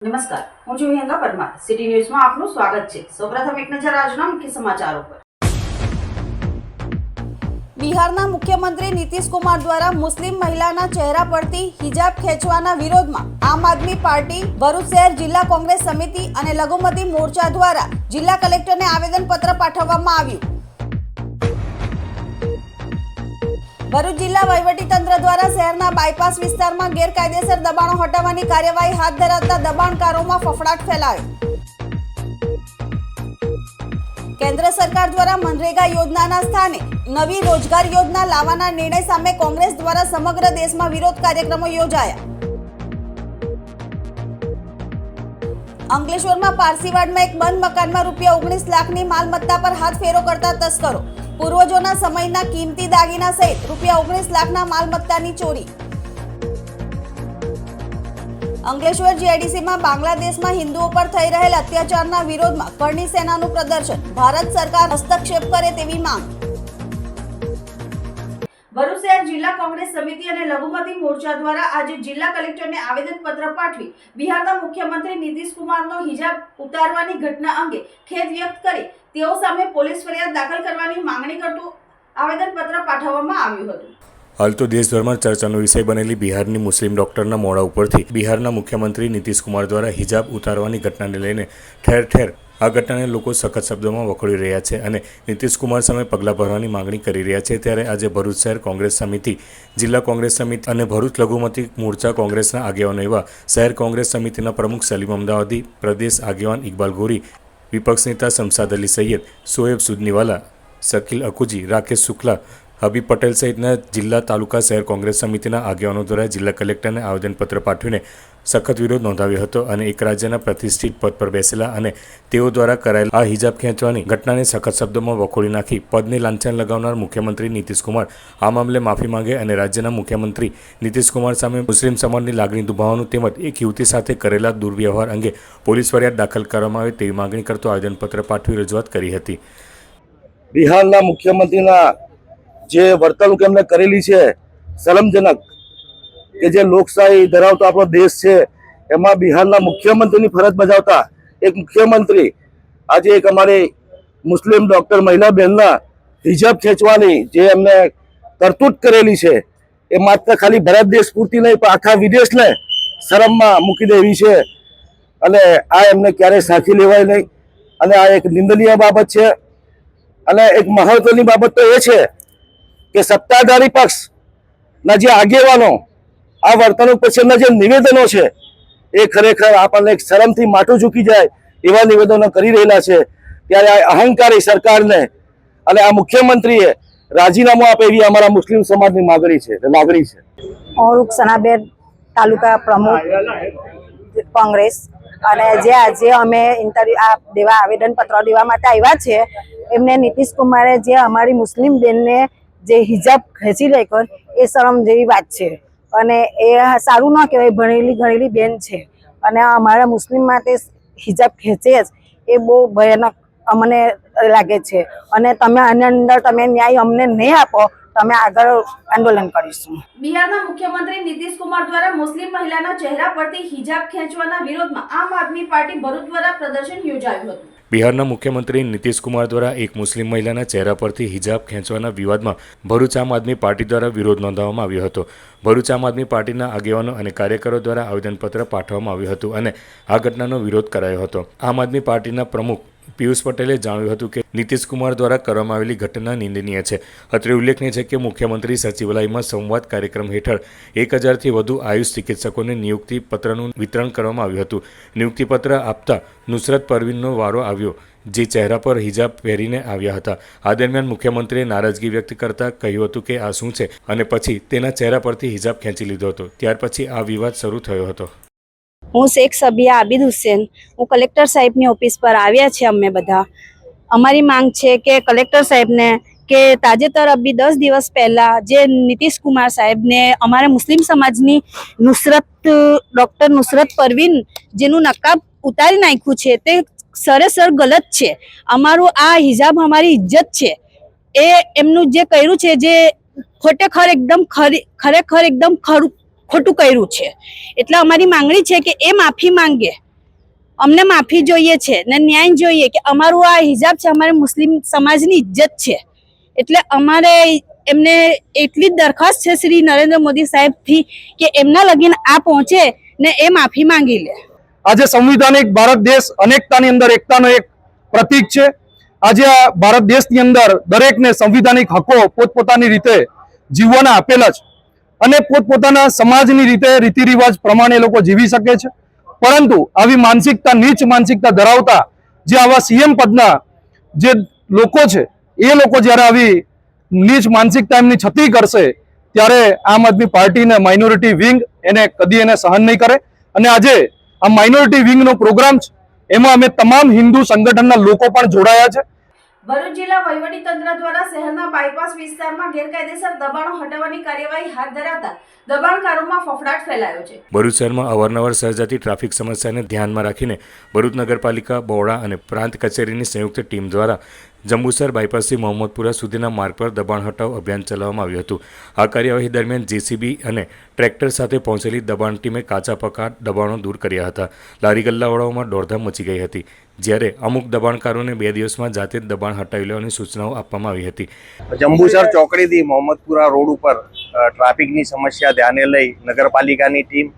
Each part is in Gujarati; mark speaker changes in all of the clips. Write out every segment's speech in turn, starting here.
Speaker 1: નમસ્કાર, હું છું વિહંગા પરમાર. સિટી ન્યૂઝમાં આપનું સ્વાગત છે. સૌપ્રથમ એક નજર આજના મુખ્ય સમાચારો પર. બિહારના મુખ્યમંત્રી નીતિશ કુમાર દ્વારા મુસ્લિમ મહિલાના ચહેરા પરથી હિજાબ ખેંચવાના વિરોધમાં આમ આદમી પાર્ટી, ભરૂચ શહેર જિલ્લા કોંગ્રેસ સમિતિ અને લઘુમતી મોરચા દ્વારા જિલ્લા કલેક્ટરને આવેદનપત્ર પાઠવવામાં આવ્યું. ભરૂચ જિલ્લા વહીવટીતંત્ર દ્વારા શહેરના બાયપાસ વિસ્તારમાં ગેરકાયદેસર દબાણો હટાવવાની કાર્યવાહી હાથ ધરાવતા દબાણકારોમાં ફફડાટ ફેલાયો. કેન્દ્ર સરકાર દ્વારા મનરેગા યોજનાના સ્થાને નવી રોજગાર યોજના લાવવાના નિર્ણય સામે કોંગ્રેસ દ્વારા સમગ્ર દેશમાં વિરોધ કાર્યક્રમો યોજાયા. અંકલેશ્વરમાં પારસીવાડમાં એક બંધ મકાનમાં ₹19 લાખની માલમત્તા પર હાથ ફેરો કરતા તસ્કરો. પૂર્વજોના સમયના કિંમતી દાગીના સહિત ₹19 લાખના માલમત્તાની ચોરી. અંકલેશ્વર જીઆઈડીસીમાં બાંગ્લાદેશમાં હિન્દુઓ પર થઈ રહેલ અત્યાચારના વિરોધમાં કરણી સેનાનું પ્રદર્શન. ભારત સરકાર હસ્તક્ષેપ કરે તેવી માંગ. ભરૂચ શહેર જિલ્લા કોંગ્રેસ સમિતિ અને લઘુમતી મોરચા દ્વારા આજે જિલ્લા કલેક્ટરને આવેદનપત્ર પાઠવી બિહારના મુખ્યમંત્રી નીતિશ કુમારનો હિજાબ ઉતારવાની ઘટના અંગે ખેદ વ્યક્ત કરી તેઓ સામે પોલીસ ફરિયાદ દાખલ કરવાની માંગણી કરતું આવેદનપત્ર પાઠવવામાં આવ્યું હતું.
Speaker 2: હાલ તો દેશભરમાં ચર્ચાનો વિષય બનેલી બિહારની મુસ્લિમ ડોક્ટરના મોઢા ઉપરથી બિહારના મુખ્યમંત્રી નીતિશ કુમાર દ્વારા હિજાબ ઉતારવાની ઘટનાને લઈને ઠેર ઠેર આ ઘટનાને લોકો સખત શબ્દોમાં વખોડી રહ્યા છે અને નીતિશ કુમાર સામે પગલાં ભરવાની માંગણી કરી રહ્યા છે. ત્યારે આજે ભરૂચ શહેર કોંગ્રેસ સમિતિ, જિલ્લા કોંગ્રેસ સમિતિ અને ભરૂચ લઘુમતી મોરચા કોંગ્રેસના આગેવાનો એવા શહેર કોંગ્રેસ સમિતિના પ્રમુખ સલીમ અમદાવાદી, પ્રદેશ આગેવાન ઇકબાલ ગોરી, વિપક્ષ નેતા શમશાદ અલી સૈયદ, શોએબ સુદનીવાલા, શકીલ અકુજી, રાકેશ શુક્લા, હબીબ પટેલ સહિતના જિલ્લા તાલુકા શહેર કોંગ્રેસ સમિતિના આગેવાનો દ્વારા જિલ્લા કલેક્ટરને આવેદનપત્ર પાઠવીને સખત વિરોધ નોંધાવ્યો હતો અને એક રાજ્યના પ્રતિષ્ઠિત પદ પર બેસેલા અને તેઓ દ્વારા કરાયેલ આ હિજાબ ખેંચવાની ઘટનાને સખત શબ્દોમાં વખોડી નાખી પદને લાંછન લગાવનાર મુખ્યમંત્રી નીતિશ કુમાર આ મામલે માફી માંગે અને રાજ્યના મુખ્યમંત્રી નીતિશ કુમાર સામે મુસ્લિમ સમાજની લાગણી દુભાવવાનું તેમજ એક યુવતી સાથે કરેલા દુર્વ્યવહાર અંગે પોલીસ ફરિયાદ દાખલ કરવામાં આવે તેવી માંગણી કરતો આવેદનપત્ર પાઠવી રજૂઆત કરી હતી.
Speaker 3: બિહારના મુખ્યમંત્રીના જે વર્તણૂક એમને કરેલી છે શરમજનક, કે જે લોકશાહી ધરાવતો આપણો દેશ છે એમાં બિહારના મુખ્યમંત્રીની ફરજ બજાવતા એક મુખ્યમંત્રી આજે એક અમારી મુસ્લિમ ડોક્ટર મહિલા બહેનના હિજાબ ખેંચવાની જે એમને કરતૂત કરેલી છે એ માત્ર ખાલી ભારત દેશ પૂરતી નહીં પણ આખા વિદેશને શરમમાં મૂકી દેવી છે અને આ એમને ક્યારેય સાચી લેવાય નહીં અને આ એક નિંદનીય બાબત છે. અને એક મહત્વની બાબત તો એ છે કે સત્તાધારી પક્ષના જે આગેવાનો આ વર્તણૂક પછીના જે નિવેદનો છે એ ખરેખર આપણને એક શરમથી માથું ઝૂકી જાય એવા નિવેદનો કરી રહેલા છે. ત્યારે આ અહંકારી સરકારને અને આ મુખ્યમંત્રીએ રાજીનામું આપે એવી અમારા મુસ્લિમ સમાજની લાગણી છે.
Speaker 4: હું રૂકસનાબેન, તાલુકા પ્રમુખ કોંગ્રેસ, અને જે આજે અમે ઇન્ટરવ્યુ આવેદનપત્ર દેવા માટે આવ્યા છે એમને નીતિશ કુમારે જે અમારી મુસ્લિમ બેનને જે હિજાબ ખેંચી રાખ્યો એ શરમ જેવી વાત છે અને એ સારું ન કહેવાય. ભણેલી ગણેલી બેન છે અને અમારા મુસ્લિમ માટે હિજાબ ખેંચે જ એ બહુ ભયાનક અમને લાગે છે અને તમે આની અંદર તમે ન્યાય અમને નહીં આપો તો અમે આગળ આંદોલન કરીશું.
Speaker 1: બિહારના મુખ્યમંત્રી નીતિશ કુમાર દ્વારા મુસ્લિમ મહિલાના ચહેરા પરથી હિજાબ ખેંચવાના વિરોધમાં આમ આદમી પાર્ટી ભરૂચ દ્વારા પ્રદર્શન યોજાયું હતું.
Speaker 2: બિહારના મુખ્યમંત્રી નીતિશ કુમાર દ્વારા એક મુસ્લિમ મહિલાના ચહેરા પરથી હિજાબ ખેંચવાના વિવાદમાં ભરૂચ આમ આદમી પાર્ટી દ્વારા વિરોધ નોંધાવવામાં આવ્યો હતો. ભરૂચ આમ આદમી પાર્ટીના આગેવાનો અને કાર્યકરો દ્વારા આવેદનપત્ર પાઠવવામાં આવ્યું હતું અને આ ઘટનાનો વિરોધ કરાયો હતો. આમ આદમી પાર્ટીના પ્રમુખ પિયુષ પટેલે જણાવ્યું હતું કે નીતિશ કુમાર દ્વારા કરવામાં આવેલી ઘટના નિંદનીય છે. અત્રે ઉલ્લેખનીય છે કે મુખ્યમંત્રી સચિવાલયમાં સંવાદ કાર્યક્રમ હેઠળ 1000થી વધુ આયુષ ચિકિત્સકોને નિયુક્તિ પત્રનું વિતરણ કરવામાં આવ્યું હતું. નિયુક્તિ પત્ર આપતા નુસરત પરવીનનો વારો આવ્યો જે ચહેરા પર હિજાબ પહેરીને આવ્યા હતા. આ દરમિયાન મુખ્યમંત્રીએ નારાજગી વ્યક્ત કરતા કહ્યું હતું કે આ શું છે અને પછી તેના ચહેરા પરથી હિજાબ ખેંચી લીધો હતો. ત્યાર પછી આ વિવાદ શરૂ થયો હતો.
Speaker 5: હું શેખ સબિયા આબિદ હુસેન, હું કલેક્ટર સાહેબની ઓફિસ પર આવ્યા છે. અમે બધા અમારી માંગ છે કે કલેક્ટર સાહેબને કે તાજેતર અભી 10 દિવસ પહેલા જે નીતિશ કુમાર સાહેબને અમારા મુસ્લિમ સમાજની ડોક્ટર નુસરત પરવીન જેનું નકાબ ઉતારી નાખ્યું છે તે સરેસર ગલત છે. અમારું આ હિજાબ અમારી ઇજ્જત છે. એ એમનું જે કર્યું છે જે ખરેખર એકદમ ખોટું કર્યું છે. એટલે અમારી માંગણી છે કે એ માફી માંગે અમને માફી જોઈએ છે ને ન્યાય જોઈએ કે અમારું આ હિજાબ છે, અમારે મુસ્લિમ સમાજની ઇજ્જત છે. એટલે અમારે એમને એટલી જ દરખાસ્ત છે શ્રી નરેન્દ્ર મોદી સાહેબથી કે એમના લગીન આ પહોંચે ને એ માફી માંગી લે.
Speaker 6: આજે સંવિધાનિક ભારત દેશ અનેકતાની અંદર એકતાનો એક પ્રતીક છે. આજે આ ભારત દેશની અંદર દરેકને સંવિધાનિક હકો પોતપોતાની રીતે જીવવાના આપેલા છે અને પોતપોતાના સમાજની રીતે રીતિ રિવાજ પ્રમાણે એ લોકો જીવી શકે છે. પરંતુ આવી માનસિકતા, નીચ માનસિકતા ધરાવતા જે આવા સીએમ પદના જે લોકો છે, એ લોકો જ્યારે આવી નીચ માનસિકતા એમની છતી કરશે ત્યારે આમ આદમી પાર્ટીને માઇનોરિટી વિંગ એને કદી એને સહન નહીં કરે. અને આજે આ માઇનોરિટી વિંગનો પ્રોગ્રામ છે, એમાં અમે તમામ હિન્દુ સંગઠનના લોકો પણ જોડાયા છે.
Speaker 1: ભરૂચ જિલ્લા વહીવટીતંત્ર દ્વારા શહેરના બાયપાસ વિસ્તારમાં ગેરકાયદેસર દબાણો હટાવવાની કાર્યવાહી હાથ ધરાતા દબાણકારોમાં ફફડાટ ફેલાયો છે.
Speaker 2: ભરૂચ શહેરમાં અવારનવાર સર્જાતી ટ્રાફિક સમસ્યાને ધ્યાનમાં રાખીને ભરૂચ નગરપાલિકા, બહોળા અને પ્રાંત કચેરીની સંયુક્ત ટીમ દ્વારા જંબુસર બાયપાસથી મોહમ્મદપુરા સુધીના માર્ગ પર દબાણ હટાવ અભિયાન ચલાવવામાં આવ્યું હતું. આ કાર્યવાહી દરમિયાન જેસીબી અને ટ્રેક્ટર સાથે પહોંચેલી દબાણ ટીમે કાચા પાકા દબાણો દૂર કર્યા હતા. લારી ગલ્લાવાળાઓમાં દોડધામ મચી ગઈ હતી, જ્યારે અમુક દબાણકારોને 2 દિવસમાં જાતે જ દબાણ હટાવી લેવાની સૂચનાઓ આપવામાં આવી હતી.
Speaker 7: જંબુસર ચોકડીથી મોહમ્મદપુરા રોડ ઉપર ટ્રાફિકની સમસ્યા ધ્યાને લઈ નગરપાલિકાની ટીમ,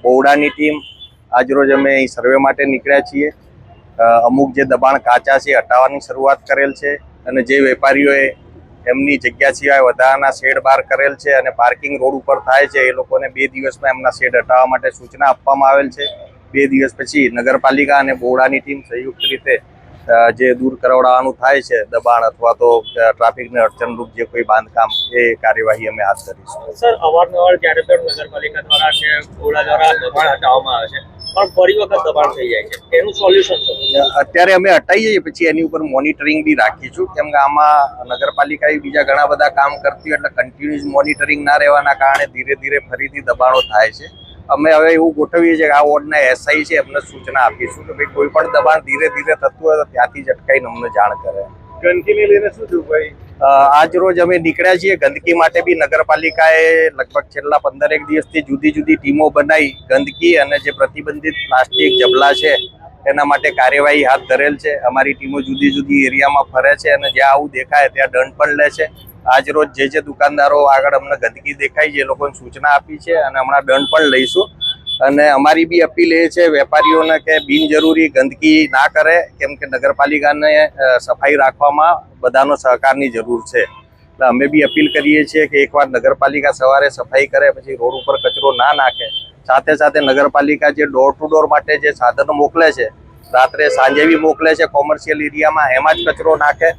Speaker 7: બહોળાની ટીમ આજરોજ અમે અહીં સર્વે માટે નીકળ્યા છીએ. અમુક જે દબાણ કાચા છે હટાવવાની શરૂઆત કરેલ છે અને જે વેપારીઓએ એમની જગ્યા સિવાય વધારાના શેડ બહાર કરેલ છે અને પાર્કિંગ રોડ ઉપર થાય છે, એ લોકોને 2 દિવસમાં એમના શેડ હટાવવા માટે સૂચના આપવામાં આવેલ છે. 2 દિવસ પછી નગરપાલિકા અને બહોળાની ટીમ સંયુક્ત રીતે જે દૂર કરાવડાવવાનું થાય છે દબાણ અથવા તો ટ્રાફિકને અડચણરૂપ જે કોઈ બાંધકામ, એ કાર્યવાહી અમે હાથ ધરીશું.
Speaker 8: સર, અવારનવાર જ્યારે પણ નગરપાલિકા દ્વારા કે બહોળા દ્વારા દબાણ હટાવવામાં આવે છે પણ ફરી વખત દબાણ થઈ જાય છે, એનું સોલ્યુશન શું?
Speaker 7: અત્યારે અમે હટાવીએ છીએ, પછી એની ઉપર મોનિટરિંગ બી રાખીશું, કેમ કે આમાં નગરપાલિકાએ બીજા ઘણા બધા કામ કરતી હોય એટલે કન્ટિન્યુઅસ મોનિટરિંગ ના રહેવાના કારણે ધીરે ધીરે ફરીથી દબાણો થાય છે. અમે હવે એવું ગોઠવીએ છીએ કે આ વોર્ડના એસઆઈ છે એમને સૂચના આપીશું કે ભાઈ કોઈ પણ દબાણ ધીરે ધીરે થતું હોય તો ત્યાંથી જ અટકાઈને અમને જાણ કરે.
Speaker 6: ગંદકીને લઈને શું થયું ભાઈ?
Speaker 7: આજ રોજ અમે નીકળ્યા છીએ. ગંદકી માટે બી નગરપાલિકાએ લગભગ છેલ્લા 15 દિવસથી જુદી જુદી ટીમો બનાવી ગંદકી અને જે પ્રતિબંધિત પ્લાસ્ટિક જબલા છે એના માટે કાર્યવાહી હાથ ધરેલ છે. અમારી ટીમો જુદી જુદી એરિયામાં ફરે છે અને જ્યાં આવું દેખાય ત્યાં દંડ પણ લે છે. આજ રોજ જે દુકાનદારો આગળ અમને ગંદકી દેખાય છે એ લોકોને સૂચના આપી છે અને હમણાં દંડ પણ લઈશું. અને અમારી બી અપીલ એ છે વેપારીઓને કે બિનજરૂરી ગંદકી ના કરે, કેમ કે નગરપાલિકાને સફાઈ રાખવામાં બધાનો સહકારની જરૂર છે. એટલે અમે બી અપીલ કરીએ છીએ કે એકવાર નગરપાલિકા સવારે સફાઈ કરે પછી રોડ ઉપર કચરો ના નાખે. સાથે સાથે નગરપાલિકા જે ડોર ટુ ડોર માટે જે સાધનો મોકલે છે, રાત્રે સાંજે બી મોકલે છે કોમર્શિયલ એરિયામાં, એમાં જ કચરો નાખે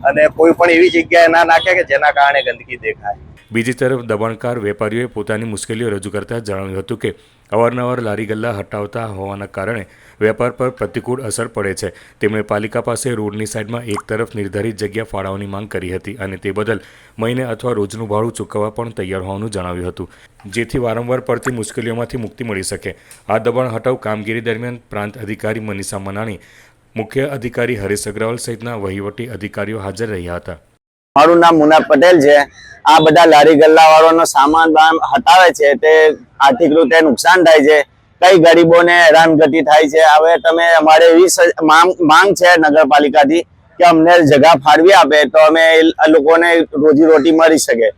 Speaker 7: અને કોઈ પણ એવી જગ્યાએ ના નાખે કે જેના કારણે ગંદકી દેખાય.
Speaker 2: બીજી તરફ દબાણકાર વેપારીઓએ પોતાની મુશ્કેલીઓ રજૂ કરતા જણાવ્યું હતું કે અવારનવાર લારી ગલ્લા હટાવતા હોવાના કારણે વેપાર પર પ્રતિકૂળ અસર પડે છે. તેમણે પાલિકા પાસે રોડની સાઈડમાં એક તરફ નિર્ધારિત જગ્યા ફાળવવાની માંગ કરી હતી અને તે બદલ મહિને અથવા રોજનું ભાડું ચૂકવવા પણ તૈયાર હોવાનું જણાવ્યું હતું, જેથી વારંવાર પડતી મુશ્કેલીઓમાંથી મુક્તિ મળી શકે. આ દબાણ હટાવ કામગીરી દરમિયાન પ્રાંત અધિકારી મનીષા મનાણી, મુખ્ય અધિકારી હરીશ અગ્રવાલ સહિતના વહીવટી અધિકારીઓ હાજર રહ્યા હતા.
Speaker 9: મારું નામ મુના પટેલ છે. આ બધા લારી ગલ્લા વાળાનો સામાન હટાવે છે તે આર્થિક રીતે નુકસાન થાય છે, કઈ ગરીબોને હેરાનગતિ થાય છે. હવે તમે અમારે એવી માંગ છે નગરપાલિકાથી કે અમને જગ્યા ફાળવી આપે તો અમે એ લોકોને રોજીરોટી મળી શકે.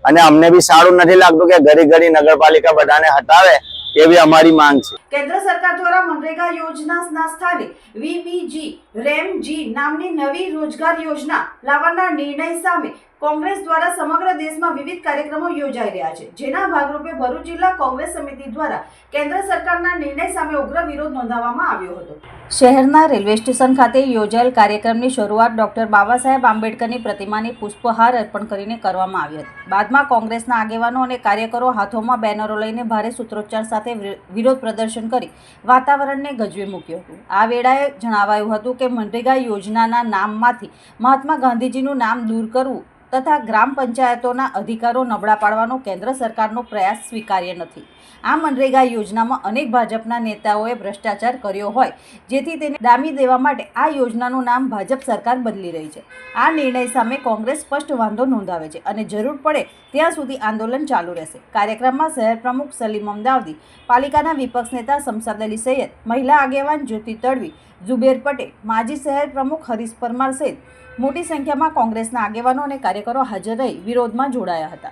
Speaker 9: અને અમને બી સારું નથી લાગતું કે ઘડી ઘડી નગરપાલિકા બધાને હટાવે, એવી અમારી માંગ છે.
Speaker 1: કેન્દ્ર સરકાર દ્વારા મનરેગા યોજનાના સ્થાને વીબીજી રેમજી નામની નવી રોજગાર યોજના લાવવાના નિર્ણય સામે કોંગ્રેસ દ્વારા સમગ્ર દેશમાં વિવિધ કાર્યક્રમો યોજાઈ રહ્યા છે, જેના ભાગરૂપે ભરૂચ જિલ્લા કોંગ્રેસ સમિતિ દ્વારા કેન્દ્ર સરકારના નિર્ણય સામે ઉગ્ર વિરોધ નોંધાવવામાં આવ્યો હતો. શહેરના રેલવે સ્ટેશન ખાતે યોજાયેલ કાર્યક્રમની શરૂઆત ડોક્ટર બાબા સાહેબ આંબેડકરની પ્રતિમાને પુષ્પહાર અર્પણ કરીને કરવામાં આવી હતી. બાદમાં કોંગ્રેસના આગેવાનો અને કાર્યકરો હાથોમાં બેનરો લઈને ભારે સૂત્રોચ્ચાર સાથે વિરોધ પ્રદર્શન કરી વાતાવરણને ગજવી મૂક્યું હતું. આ વેળાએ જણાવાયું હતું કે મનરેગા યોજનાના નામમાંથી મહાત્મા ગાંધીજીનું નામ દૂર કરવું તથા ગ્રામ પંચાયતોના અધિકારો નબળા પાડવાનો કેન્દ્ર સરકારનો પ્રયાસ સ્વીકાર્ય નથી. આ મનરેગા યોજનામાં અનેક ભાજપના નેતાઓએ ભ્રષ્ટાચાર કર્યો હોય જેથી તેને ડામી દેવા માટે આ યોજનાનું નામ ભાજપ સરકાર બદલી રહી છે. આ નિર્ણય સામે કોંગ્રેસ સ્પષ્ટ વાંધો નોંધાવે છે અને જરૂર પડે ત્યાં સુધી આંદોલન ચાલુ રહેશે. કાર્યક્રમમાં શહેર પ્રમુખ સલીમ અમદાવદી, પાલિકાના વિપક્ષ નેતા શમશાદ અલી સૈયદ, મહિલા આગેવાન જ્યોતિ તડવી, ઝુબેર પટેલ, માજી શહેર પ્રમુખ હરીશ પરમાર સહિત મોટી સંખ્યામાં કોંગ્રેસના આગેવાનો અને કાર્યકરો હાજર રહી વિરોધમાં જોડાયા હતા.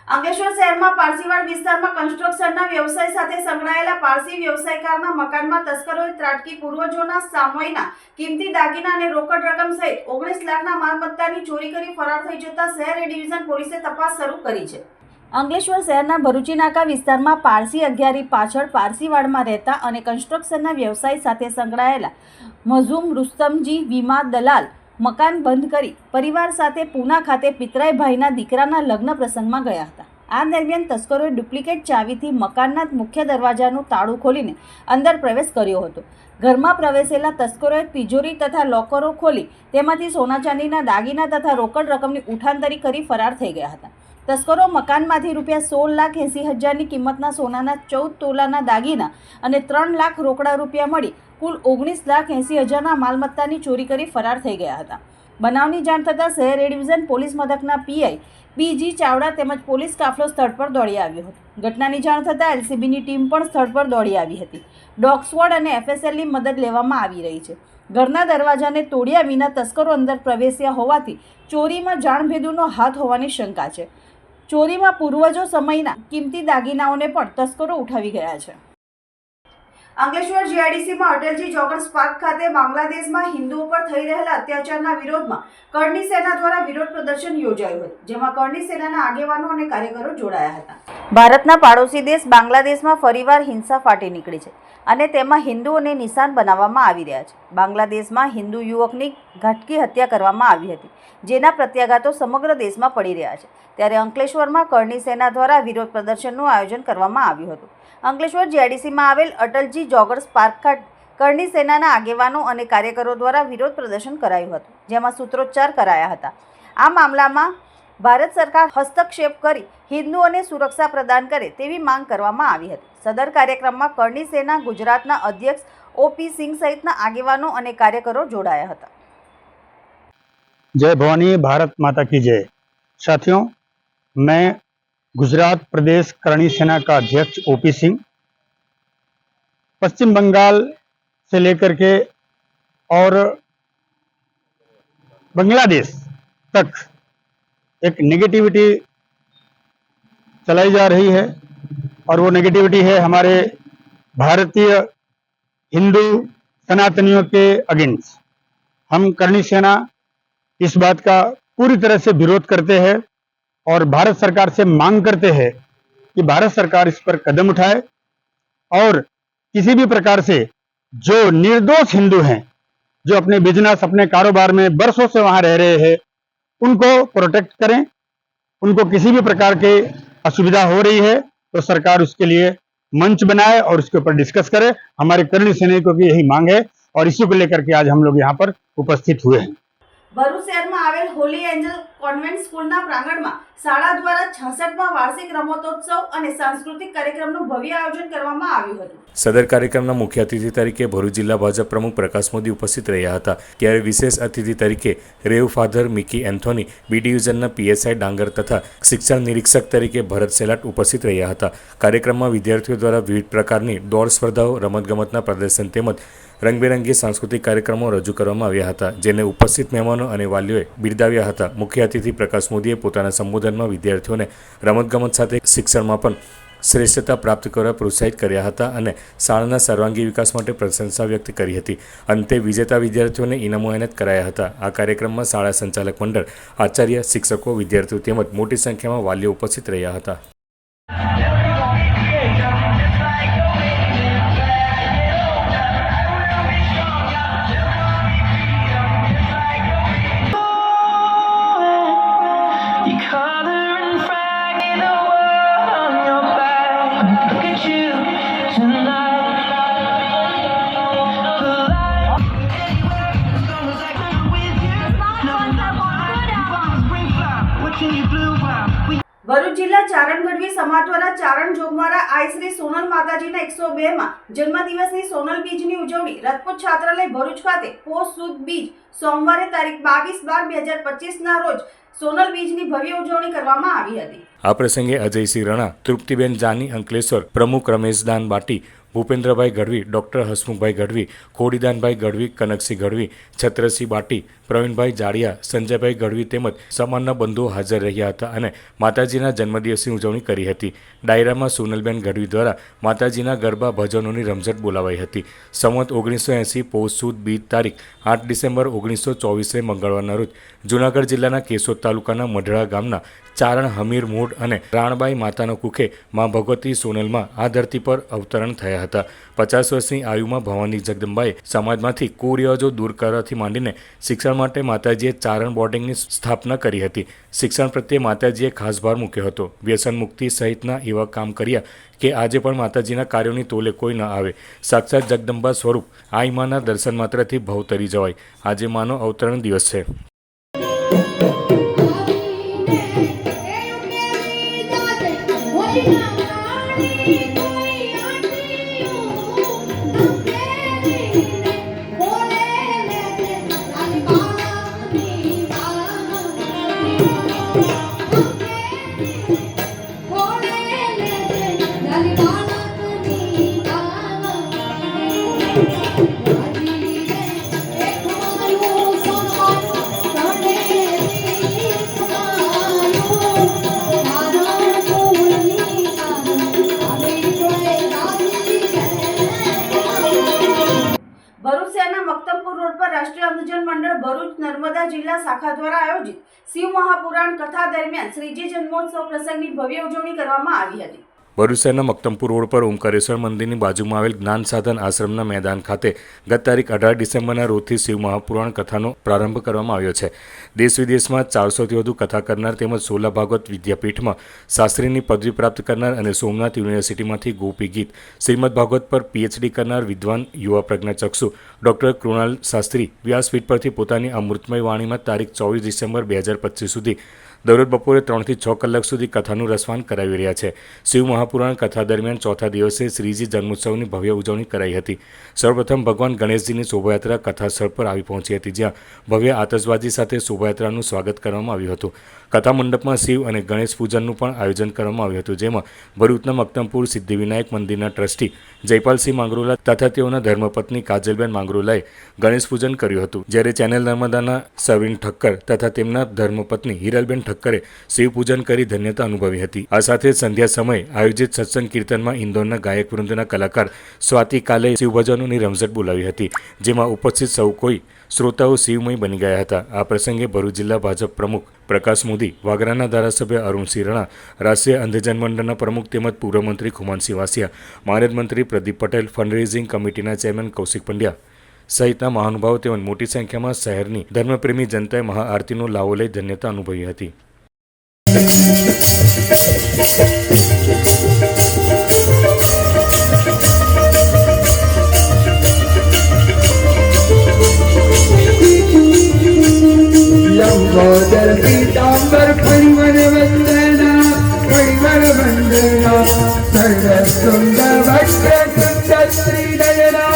Speaker 1: અંકલેશ્વર શહેરમાં પારસીવાડ વિસ્તારમાં કન્સ્ટ્રક્શનના વ્યવસાય સાથે સંકળાયેલા પારસી વ્યવસાયકારના મકાનમાં તસ્કરોએ ત્રાટકી પૂર્વજોના સામયિકના કિંમતી દાગીના અને રોકડ રકમ સહિત 19 લાખના માલમત્તાની ચોરી કરી ફરાર થઈ જતા શહેર એ ડિવિઝન પોલીસે તપાસ શરૂ કરી છે. અંકલેશ્વર શહેરના ભરૂચી નાકા વિસ્તારમાં પારસી અગિયારી પાછળ પારસીવાડમાં રહેતા અને કન્સ્ટ્રક્શનના વ્યવસાય સાથે સંકળાયેલા મઝૂમ રુસ્તમજી વીમા દલાલ મકાન બંધ કરી પરિવાર સાથે પૂના ખાતે પિતરાઈભાઈના દીકરાના લગ્ન પ્રસંગમાં ગયા હતા. આ દરમિયાન તસ્કરોએ ડુપ્લિકેટ ચાવીથી મકાનના મુખ્ય દરવાજાનું તાળું ખોલીને અંદર પ્રવેશ કર્યો હતો. ઘરમાં પ્રવેશેલા તસ્કરોએ તિજોરી તથા લોકરો ખોલી તેમાંથી સોના ચાંદીના દાગીના તથા રોકડ રકમની ઉઠાંતરી કરી ફરાર થઈ ગયા હતા. તસ્કરો મકાનમાંથી ₹16,80,000ની કિંમતના સોનાના 14 તોલાના દાગીના અને 3 લાખ રોકડા રૂપિયા મળી કુલ 19,80,000ના માલમત્તાની ચોરી કરી ફરાર થઈ ગયા હતા. બનાવની જાણ થતાં શહેર એ ડિવિઝન પોલીસ મથકના પીઆઈ પીજી ચાવડા તેમજ પોલીસ કાફલો સ્થળ પર દોડી આવ્યો હતો. ઘટનાની જાણ થતાં એલસીબીની ટીમ પણ સ્થળ પર દોડી આવી હતી. ડોગ સ્ક્વોડ અને એફએસએલની મદદ લેવામાં આવી રહી છે. ઘરના દરવાજાને તોડ્યા વિના તસ્કરો અંદર પ્રવેશ્યા હોવાથી ચોરીમાં જાણભેદુનો હાથ હોવાની શંકા છે. ચોરીમાં પૂર્વજો સમયના કિંમતી દાગીનાઓને પણ તસ્કરો ઉઠાવી ગયા છે. અંકલેશ્વર જીઆઈડીસીમાં અટલજી જોગર્સ પાર્ક ખાતે બાંગ્લાદેશમાં હિન્દુઓ પર થઈ રહેલા અત્યાચારના વિરોધમાં કરણી સેના દ્વારા વિરોધ પ્રદર્શન યોજાયું હતું, જેમાં કરણી સેનાના આગેવાનો અને કાર્યકરો જોડાયા હતા. ભારતના પાડોશી દેશ બાંગ્લાદેશમાં ફરીવાર હિંસા ફાટી નીકળી છે અને તેમાં હિન્દુઓને નિશાન બનાવવામાં આવી રહ્યા છે. બાંગ્લાદેશમાં હિન્દુ યુવકની ઘાતકી હત્યા કરવામાં આવી હતી, જેના પ્રત્યાઘાતો સમગ્ર દેશમાં પડી રહ્યા છે. ત્યારે અંકલેશ્વરમાં કરણી સેના દ્વારા વિરોધ પ્રદર્શનનું આયોજન કરવામાં આવ્યું હતું. અંકલેશ્વર જીઆઈડીસીમાં આવેલ અટલજી જોગર્સ પાર્ક ખાતે કરણી સેનાના આગેવાનો અને કાર્યકરો દ્વારા વિરોધ પ્રદર્શન કરાયું હતું, જેમાં સૂત્રોચ્ચાર કરાયા હતા. આ મામલામાં ભારત સરકાર હસ્તક્ષેપ કરી હિન્દુઓને સુરક્ષા પ્રદાન કરે તેવી માંગ કરવામાં આવી હતી. સદર કાર્યક્રમમાં કરણી સેના ગુજરાતના અધ્યક્ષ ઓપી સિંહ સહિતના આગેવાનો અને કાર્યકરો જોડાયા હતા.
Speaker 6: जय भवानी, भारत माता की जय। साथियों, मैं गुजरात प्रदेश करणी सेना का अध्यक्ष ओपी सिंह पश्चिम बंगाल से लेकर के और बांग्लादेश तक एक नेगेटिविटी चलाई जा रही है और वो नेगेटिविटी है हमारे भारतीय हिंदू सनातनियों के अगेंस्ट। हम करणी सेना इस बात का पूरी तरह से विरोध करते हैं और भारत सरकार से मांग करते हैं कि भारत सरकार इस पर कदम उठाए और किसी भी प्रकार से जो निर्दोष हिंदू हैं, जो अपने बिजनेस अपने कारोबार में बरसों से वहां रह रहे हैं, उनको प्रोटेक्ट करें। उनको किसी भी प्रकार की असुविधा हो रही है तो सरकार उसके लिए मंच बनाए और उसके ऊपर डिस्कस करे। हमारे करणी सैनिकों की यही मांग है और इसी को लेकर के आज हम लोग यहाँ पर उपस्थित हुए हैं।
Speaker 1: ભરૂચ શહેરમાં આવેલ હોલી એન્જલ કોન્વેન્ટ સ્કૂલના પ્રાંગણમાં શાળા દ્વારા 66મા વાર્ષિક રમતોત્સવ અને સાંસ્કૃતિક કાર્યક્રમનું ભવ્ય આયોજન કરવામાં આવ્યું હતું.
Speaker 2: સદર કાર્યક્રમના મુખ્ય અતિથિ તરીકે ભરૂચ જિલ્લા ભાજપ પ્રમુખ પ્રકાશ મોદી ઉપસ્થિત રહ્યા હતા. ત્યારે વિશેષ અતિથિ તરીકે રેવ ફાધર મિકી એન્થોની, બી ડિવિઝનના પીએસઆઈ ડાંગર તથા શિક્ષણ નિરીક્ષક તરીકે ભરત સેલાટ ઉપસ્થિત રહ્યા હતા. કાર્યક્રમમાં વિદ્યાર્થીઓ દ્વારા વિવિધ પ્રકારની દોડ સ્પર્ધાઓ, રમતગમતના પ્રદર્શન તેમજ રંગબેરંગી સાંસ્કૃતિક કાર્યક્રમો રજૂ કરવામાં આવ્યા હતા, જેને ઉપસ્થિત મહેમાનો અને વાલીઓએ બિરદાવ્યા હતા. મુખ્ય અતિથિ પ્રકાશ મોદીએ પોતાના સંબોધનમાં વિદ્યાર્થીઓને રમતગમત સાથે શિક્ષણમાં પણ શ્રેષ્ઠતા પ્રાપ્ત કરવા પ્રોત્સાહિત કર્યા હતા અને શાળાના સર્વાંગી વિકાસ માટે પ્રશંસા વ્યક્ત કરી હતી. અંતે વિજેતા વિદ્યાર્થીઓને ઇનામો એનાયત કરાયા હતા. આ કાર્યક્રમમાં શાળા સંચાલક મંડળ, આચાર્ય, શિક્ષકો, વિદ્યાર્થીઓ તેમજ મોટી સંખ્યામાં વાલીઓ ઉપસ્થિત રહ્યા હતા.
Speaker 1: જિલ્લા ચારણ ગઢવી સમાજ દ્વારા ચારણ જોગમારા આઈ શ્રી સોનલ માતાજીના 102માં જન્મદિવસની સોનલ બીજની ઉજવણી રાજપૂત છાત્રાલય ભરૂચ ખાતે પોષ સુદ બીજ સોમવારે તારીખ 22/12/2025ના રોજ સોનલ બીજની ભવ્ય ઉજવણી કરવામાં આવી હતી।
Speaker 2: આ પ્રસંગે અજયસિંહ રણા, તૃપ્તિબેન જાની અંકલેશ્વર, પ્રમુખ રમેશદાન બાટી, ભૂપેન્દ્રભાઈ ગઢવી, ડોક્ટર હસમુખભાઈ ગઢવી, ખોડીદાનભાઈ ગઢવી, કનકસિંહ ગઢવી, છત્રસિંહ બાટી, પ્રવીણભાઈ જાડિયા, સંજયભાઈ ગઢવી તેમજ સમાજના બંધુઓ હાજર રહ્યા હતા અને માતાજીના જન્મદિવસની ઉજવણી કરી હતી। ડાયરામાં સોનલબેન ગઢવી દ્વારા માતાજીના ગરબા ભજનોની રમઝટ બોલાવાઈ હતી। સંવત 1980 પોષ સુદ બીજ તારીખ 8 ડિસેમ્બર 1924 મંગળવારના રોજ જૂનાગઢ જિલ્લાના કેશોદ તાલુકાના મઢડા ગામના ચારણ હમીર મૂળ અને રાણબાઈ માતાનો કુખે મા ભગવતી સોનલમાં આ ધરતી પર અવતરણ થયા હતા। 50 વર્ષની આયુમાં ભવાની જગદંબાએ સમાજમાંથી કુરિવાજો દૂર કરવાથી માંડીને શિક્ષણ માટે માતાજીએ ચારણ બોર્ડિંગની સ્થાપના કરી હતી। શિક્ષણ પ્રત્યે માતાજીએ ખાસ ભાર મૂક્યો હતો। વ્યસન મુક્તિ સહિતના એવા કામ કર્યા કે આજે પણ માતાજીના કાર્યોની તોલે કોઈ ન આવે। સાક્ષાત જગદંબા સ્વરૂપ આઈ માના દર્શન માત્રથી ભવ તરી જવાય। આજે માનો અવતરણ દિવસ છે।
Speaker 1: ભરૂચ શહેરના મક્તમપુર રોડ પર રાષ્ટ્રીય અંધજન મંડળ ભરૂચ નર્મદા જિલ્લા શાખા દ્વારા આયોજિત શિવ મહાપુરાણ કથા દરમિયાન શ્રીજી જન્મોત્સવ પ્રસંગની ભવ્ય ઉજવણી કરવામાં આવી હતી।
Speaker 2: ભરૂચ શહેરના મક્તમપુર રોડ પર ઓમકારેશ્વર મંદિરની બાજુમાં આવેલ જ્ઞાન સાધન આશ્રમના મેદાન ખાતે ગત તારીખ 18 ડિસેમ્બરના રોજથી શિવ મહાપુરાણ કથાનો પ્રારંભ કરવામાં આવ્યો છે। દેશ વિદેશમાં 400થી વધુ કથા કરનાર તેમજ સોલા ભાગવત વિદ્યાપીઠમાં શાસ્ત્રીની પદવી પ્રાપ્ત કરનાર અને સોમનાથ યુનિવર્સિટીમાંથી ગોપી ગીત, શ્રીમદ ભાગવત પર PhD કરનાર વિદ્વાન યુવા પ્રજ્ઞાચક્ષુ ડોક્ટર કૃણાલ શાસ્ત્રી વ્યાસપીઠ પરથી પોતાની અમૃતમય વાણીમાં તારીખ 24 ડિસેમ્બર 2025 સુધી દરરોજ બપોરે 3 થી 6 કલાક સુધી કથાનું રસપાન કરાવી રહ્યા છે। શિવ મહાપુરાણ કથા દરમિયાન ચોથા દિવસે શ્રીજી જન્મોત્સવની ભવ્ય ઉજવણી કરાઈ હતી। સર્વપ્રથમ ભગવાન ગણેશજીની શોભાયાત્રા કથા સ્થળ પર આવી પહોંચી હતી, જ્યાં ભવ્ય આતશબાજી સાથે શોભાયાત્રાનું સ્વાગત કરવામાં આવ્યું હતું। કથા મંડપમાં શિવ અને ગણેશ પૂજનનું પણ આયોજન કરવામાં આવ્યું હતું, જેમાં ભરૂચના મક્તમપુર સિદ્ધિવિનાયક મંદિરના ટ્રસ્ટી જયપાલસિંહ માંગરોલા તથા તેઓના ધર્મપત્ની કાજલબેન માંગરોલાએ ગણેશ પૂજન કર્યું હતું, જ્યારે ચેનલ નર્મદાના સરવિન ઠક્કર તથા તેમના ધર્મપત્ની હિરલબેન ઠક્કરે શિવ પૂજન કરી ધન્યતા અનુભવી હતી। આ સાથે સંધ્યા સમયે આયોજિત સત્સંગ કીર્તનમાં ઇન્દોરના ગાયક વૃંદના કલાકાર સ્વાતિ કાલે શિવભજનોની રમઝટ બોલાવી હતી, જેમાં ઉપસ્થિત સૌ કોઈ શ્રોતાઓ શિવમય બની ગયા હતા। આ પ્રસંગે ભરૂચ જિલ્લા ભાજપ પ્રમુખ પ્રકાશ મોદી, વાગરાના ધારાસભ્ય અરુણસિંહ રણા, રાષ્ટ્રીય અંધજન મંડળના પ્રમુખ તેમજ પૂર્વ મંત્રી ખુમાનસિંહ વાસિયા, માનદ મંત્રી પ્રદીપ પટેલ, ફંડરેઇઝિંગ કમિટીના ચેરમેન કૌશિક પંડ્યા સહિતના મહાનુભાવો તેમજ મોટી સંખ્યામાં શહેરની ધર્મપ્રેમી જનતાએ મહાઆરતીનો લાવો લઈ ધન્યતા અનુભવી હતી।
Speaker 10: लंबोदर पीतांबर परिवर वंदना सर्वसुंद भट्ट कुंड श्रीनयना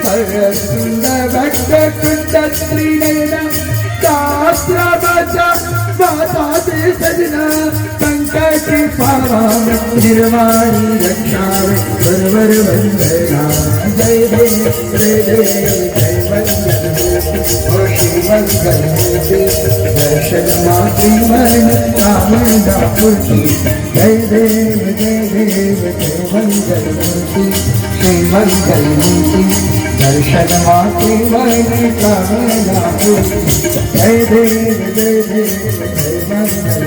Speaker 10: सर्वसुंद भट्ट कुंड श्रीनयना शास्त्र भाषा माता दे सजना संकट पावन निर्वाणी रक्षावे परवर वंदना जय देव जय मंगल दर्शन मातृ मन कामना पूर्ति जय देव जय मंगल मूर्ति श्री मंगल मूर्ति दर्शन मातृ मन कामना पूर्ति जय देव जय मंगल।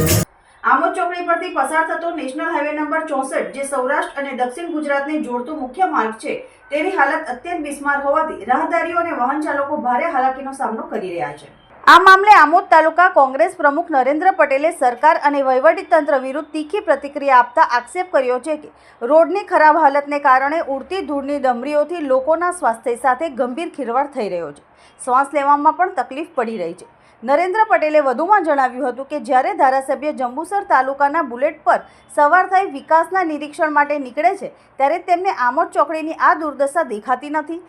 Speaker 1: આમોદ ચોકડી પરથી પસાર થતો નેશનલ હાઈવે નંબર 64 જે સૌરાષ્ટ્ર અને દક્ષિણ ગુજરાતને જોડતો મુખ્ય માર્ગ છે, તેની હાલત અત્યંત બિસ્માર હોવાથી રાહદારીઓ અને વાહન ચાલકો ભારે હાલાકીનો સામનો કરી રહ્યા છે। આ મામલે આમોદ તાલુકા કોંગ્રેસ પ્રમુખ નરેન્દ્ર પટેલે સરકાર અને વહીવટીતંત્ર વિરુદ્ધ તીખી પ્રતિક્રિયા આપતા આક્ષેપ કર્યો છે કે રોડની ખરાબ હાલતને કારણે ઉડતી ધૂળની ડમરીઓથી લોકોના સ્વાસ્થ્ય સાથે ગંભીર ખીલવાડ થઈ રહ્યો છે। શ્વાસ લેવામાં પણ તકલીફ પડી રહી છે। નરેન્દ્ર પટેલે વધુમાં જણાવ્યું હતું કે જ્યારે ધારાસભ્ય જંબુસર તાલુકાના બુલેટ પર સવાર થઈ વિકાસના નિરીક્ષણ માટે નીકળે છે ત્યારે તેમને આમોદ ચોકડીની આ દુર્દશા દેખાતી નથી.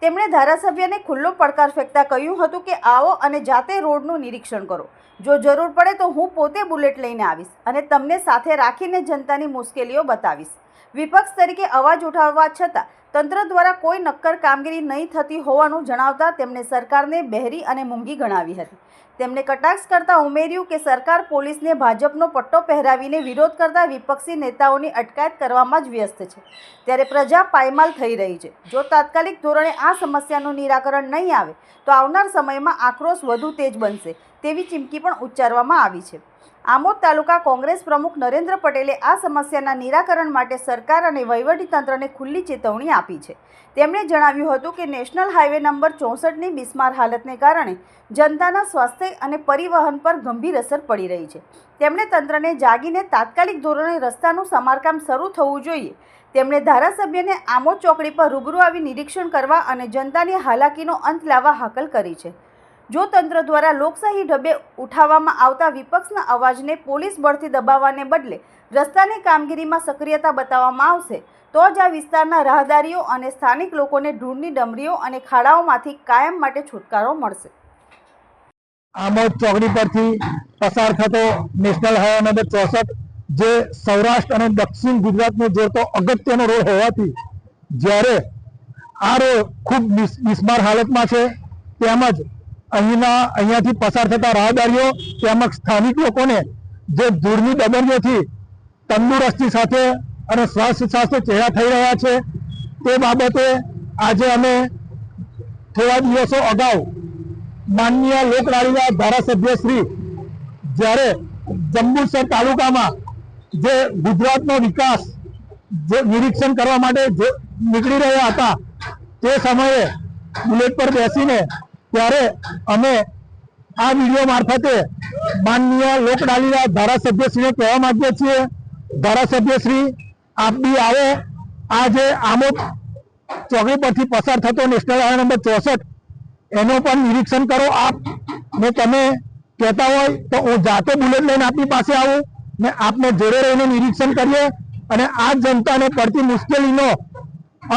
Speaker 1: તેમણે ધારાસભ્યને ખુલ્લો પડકાર ફેંકતા કહ્યું હતું કે આવો અને જાતે રોડનું નિરીક્ષણ કરો. જો જરૂર પડે તો હું પોતે બુલેટ લઈને આવીશ અને તમને સાથે રાખીને જનતાની મુશ્કેલીઓ બતાવીશ. વિપક્ષ તરીકે અવાજ ઉઠાવવા છતાં તંત્ર દ્વારા કોઈ નક્કર કામગીરી નહીં થતી હોવાનું જણાવતા તેમણે સરકારને બહેરી અને મૂંગી ગણાવી હતી. તેમણે કટાક્ષ કરતા ઉમેર્યું કે સરકાર પોલીસને ભાજપનો પટ્ટો પહેરાવીને વિરોધ કરતા વિપક્ષી નેતાઓની અટકાયત કરવામાં જ વ્યસ્ત છે, ત્યારે પ્રજા પાયમાલ થઈ રહી છે. જો તાત્કાલિક ધોરણે આ સમસ્યાનું નિરાકરણ નહીં આવે તો આવનાર સમયમાં આક્રોશ વધુ તેજ બનશે તેવી ચીમકી પણ ઉચ્ચારવામાં આવી છે. આમોદ તાલુકા કોંગ્રેસ પ્રમુખ નરેન્દ્ર પટેલે આ સમસ્યાના નિરાકરણ માટે સરકાર અને વહીવટીતંત્રને ખુલ્લી ચેતવણી આપી છે. તેમણે જણાવ્યું હતું કે નેશનલ હાઈવે નંબર 64ની બિસ્માર હાલતને કારણે જનતાના સ્વાસ્થ્ય અને પરિવહન પર ગંભીર અસર પડી રહી છે. તેમણે તંત્રને જાગીને તાત્કાલિક ધોરણે રસ્તાનું સમારકામ શરૂ થવું જોઈએ. તેમણે ધારાસભ્યને આમોદ ચોકડી પર રૂબરૂ આવી નિરીક્ષણ કરવા અને જનતાની હાલાકીનો અંત લાવવા હાકલ કરી છે. જો તંત્ર દ્વારા લોકશાહી ઢબે ઉઠાવવામાં આવતા વિપક્ષના અવાજને પોલીસ બળથી દબાવવાને બદલે રસ્તાની કામગીરીમાં સક્રિયતા બતાવવામાં આવશે તો જ આ વિસ્તારના રાહદારીઓ અને સ્થાનિક લોકોને ધૂળની ડમરીઓ અને ખાડાઓમાંથી કાયમ માટે છુટકારો મળશે.
Speaker 6: આમોદ ચોકડી પરથી પસાર થતો નેશનલ હાઈવે નંબર 64 જે સૌરાષ્ટ્ર અને દક્ષિણ ગુજરાતને જોડતો અગત્યનો રોડ હોવાથી જ્યારે આ રોડ ખૂબ બિસ્માર હાલતમાં છે, તેમજ અહીંયાથી પસાર થતા રાહદારીઓ તેમજ સ્થાનિક લોકોને જે ધૂળની ડબરીઓથી તંદુરસ્તી સાથે અને સ્વાસ્થ્ય સાથે ચેડા થઈ રહ્યા છે, તે બાબતે આજે અમે થોડા દિવસો અગાઉ માનનીય લોકલાડીના ધારાસભ્ય શ્રી જ્યારે જંબુસર તાલુકામાં જે ગુજરાતનો વિકાસ જે નિરીક્ષણ કરવા માટે નીકળી રહ્યા હતા તે સમયે બુલેટ પર બેસીને ત્યારે અમે આ વિડીયો મારફતે માનનીય લોકલાડીના ધારાસભ્યશ્રીને કહેવા માંગીએ છીએ, ધારાસભ્યશ્રી આપ બી આવો, આ જે આમોદ ચોકડી પરથી પસાર થતો નેશનલ હાઈવે નંબર 64 એનું પણ નિરીક્ષણ કરો આપ. ને તમે કહેતા હોય તો હું જાતે બુલેટ લઈને આપની પાસે આવું ને આપને જોડે રહીને નિરીક્ષણ કરીએ અને આ જનતાને પડતી મુશ્કેલીનો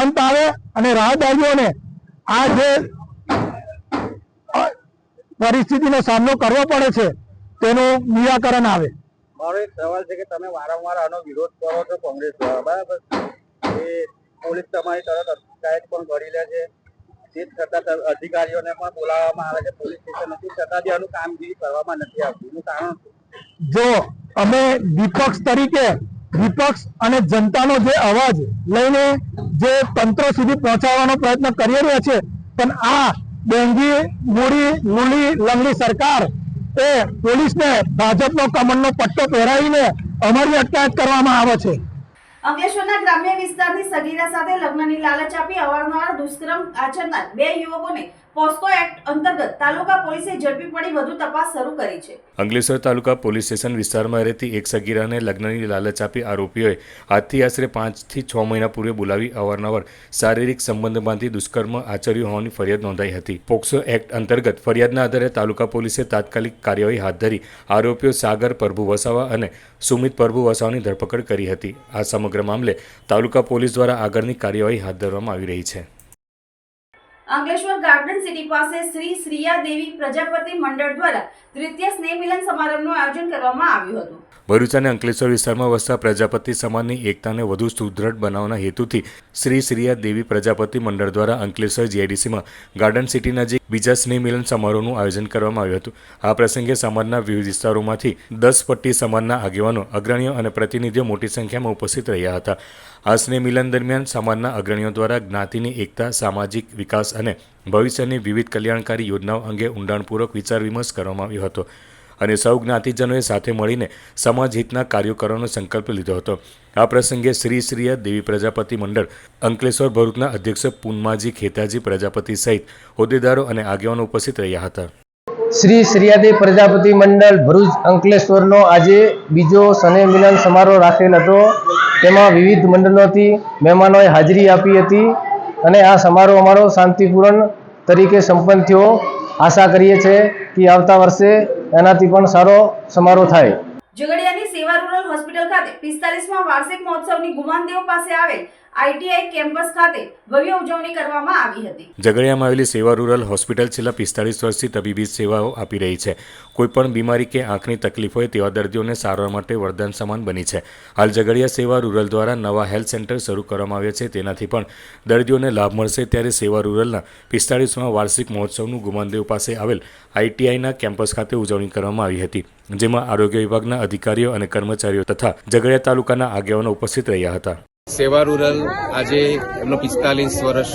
Speaker 6: અંત આવે અને રાહદારીઓને આ જે પરિસ્થિતિનો સામનો કરવો પડે છે તેનું નિરાકરણ આવે.
Speaker 3: મારો એક સવાલ છે કે તમે વારંવાર આનો વિરોધ કરો છો કોંગ્રેસ દ્વારા, બરાબર? એ પોલીસ તમારી તરત અટકાયત પણ કરી લે છે, તે છતાં અધિકારીઓને પણ બોલાવવામાં આવે છે પોલીસ સ્ટેશન નથી, છતાં બી આનું કામગીરી કરવામાં નથી આવતી. એનું કારણ
Speaker 6: જો અમે વિપક્ષ તરીકે વિપક્ષ અને જનતાનો જે અવાજ લઈને જે તંત્ર સુધી પહોંચાડવાનો પ્રયત્ન કરી રહ્યા છે, પણ આ ડેંગી મૂડી લૂલી લંગડી સરકાર એ પોલીસને ભાજપનો કમળનો પટ્ટો પહેરાવીને અમારી અટકાયત કરવામાં આવે છે.
Speaker 1: અંકલેશ્વરના ગ્રામ્ય વિસ્તારની સગીરા સાથે લગ્નની લાલચ આપી અવારનવાર દુષ્કર્મ આચરનાર 2 યુવકોને પોસ્કો એક્ટ અંતર્ગત તાલુકા પોલીસે ઝડપી પડી વધુ તપાસ શરૂ કરી છે.
Speaker 2: અંકલેશ્વર તાલુકા પોલીસ સ્ટેશન વિસ્તારમાં રહેતી એક સગીરાને લગ્નની લાલચ આપી આરોપીઓએ આજથી આશરે 5 થી 6 મહિના પૂર્વે બોલાવી અવારનવાર શારીરિક સંબંધ બાંધી દુષ્કર્મ આચર્યું હોવાની ફરિયાદ નોંધાઈ હતી. પોક્સો એક્ટ અંતર્ગત ફરિયાદના આધારે તાલુકા પોલીસે તાત્કાલિક કાર્યવાહી હાથ ધરી આરોપીઓ સાગર પ્રભુ વસાવા અને સુમિત પ્રભુ વસાવાની ધરપકડ કરી હતી. આ સમગ્ર મામલે તાલુકા પોલીસ દ્વારા આગળની કાર્યવાહી હાથ ધરવામાં આવી રહી છે.
Speaker 1: અંકલેશ્વર ગાર્ડન સિટી પાસે શ્રી શ્રીયા દેવી પ્રજાપતિ મંડળ દ્વારા તૃતીય સ્નેહ મિલન સમારંભનું આયોજન કરવામાં આવ્યું હતું.
Speaker 2: ભરૂચ અને અંકલેશ્વર વિસ્તારમાં વસતા પ્રજાપતિ સમાજની એકતાને વધુ સુદૃઢ બનાવવાના હેતુથી શ્રી શ્રીયા દેવી પ્રજાપતિ મંડળ દ્વારા અંકલેશ્વર જીઆઈડીસીમાં ગાર્ડન સિટી નજીક બીજા સ્નેહ મિલન સમારોહનું આયોજન કરવામાં આવ્યું હતું. આ પ્રસંગે સમાજના વિવિધ વિસ્તારોમાંથી 10 પટ્ટી સમાજના આગેવાનો, અગ્રણીઓ અને પ્રતિનિધિઓ મોટી સંખ્યામાં ઉપસ્થિત રહ્યા હતા. આ સ્નેહ મિલન દરમિયાન સમાજના અગ્રણીઓ દ્વારા જ્ઞાતિની એકતા, સામાજિક વિકાસ અને ભવિષ્યની વિવિધ કલ્યાણકારી યોજનાઓ અંગે ઊંડાણપૂર્વક વિચાર વિમર્શ કરવામાં આવ્યો હતો અને સૌ જ્ઞાતિજનોએ સાથે મળીને સમાજ હિતના કાર્યો કરવાનો સંકલ્પ લીધો હતો. આ પ્રસંગે શ્રી શ્રીયા દેવી પ્રજાપતિ મંડળ અંકલેશ્વર ભરૂચના અધ્યક્ષ પૂનમાજી ખેતાજી પ્રજાપતિ સહિત હોદ્દેદારો અને આગેવાનો ઉપસ્થિત રહ્યા હતા.
Speaker 11: શ્રી શ્રીયાદેવી પ્રજાપતિ મંડળ ભરૂચ અંકલેશ્વરનો આજે બીજો સ્નેહ મિલન સમારોહ રાખેલ હતો. તેમાં વિવિધ મંડળોથી મહેમાનોએ હાજરી આપી હતી અને આ સમારોહ અમારો શાંતિપૂર્ણ તરીકે સંપન્ન થયો. આશા કરીએ છીએ કે આવતા વર્ષે એનાથી પણ સારો સમારોહ થાય.
Speaker 1: ઝઘડિયાની સેવા રૂરલ હોસ્પિટલ ખાતે 45મા વાર્ષિક મહોત્સવની ગુમાનદેવ પાસે આવેલ આઈટીઆઈ કેમ્પસ ખાતે ભવ્ય ઉજવણી કરવામાં આવી હતી.
Speaker 2: ઝઘડિયામાં આવેલી સેવા રૂરલ હોસ્પિટલ છેલ્લા 45 વર્ષથી તબીબી સેવાઓ આપી રહી છે. કોઈપણ બીમારી કે આંખની તકલીફ હોય તેવા દર્દીઓને સારવાર માટે વરદાન સમાન બની છે. હાલ ઝઘડિયા સેવા રૂરલ દ્વારા નવા હેલ્થ સેન્ટર શરૂ કરવામાં આવ્યા છે. તેનાથી પણ દર્દીઓને લાભ મળશે. ત્યારે સેવા રૂરલના 45મા વાર્ષિક મહોત્સવનું ગુમાનદેવ પાસે આવેલ આઈટીઆઈના કેમ્પસ ખાતે ઉજવણી કરવામાં આવી હતી, જેમાં આરોગ્ય વિભાગના અધિકારીઓ અને કર્મચારીઓ તથા ઝઘડિયા તાલુકાના આગેવાનો ઉપસ્થિત રહ્યા હતા.
Speaker 12: સેવા રૂરલ આજે એમનો 45 વર્ષ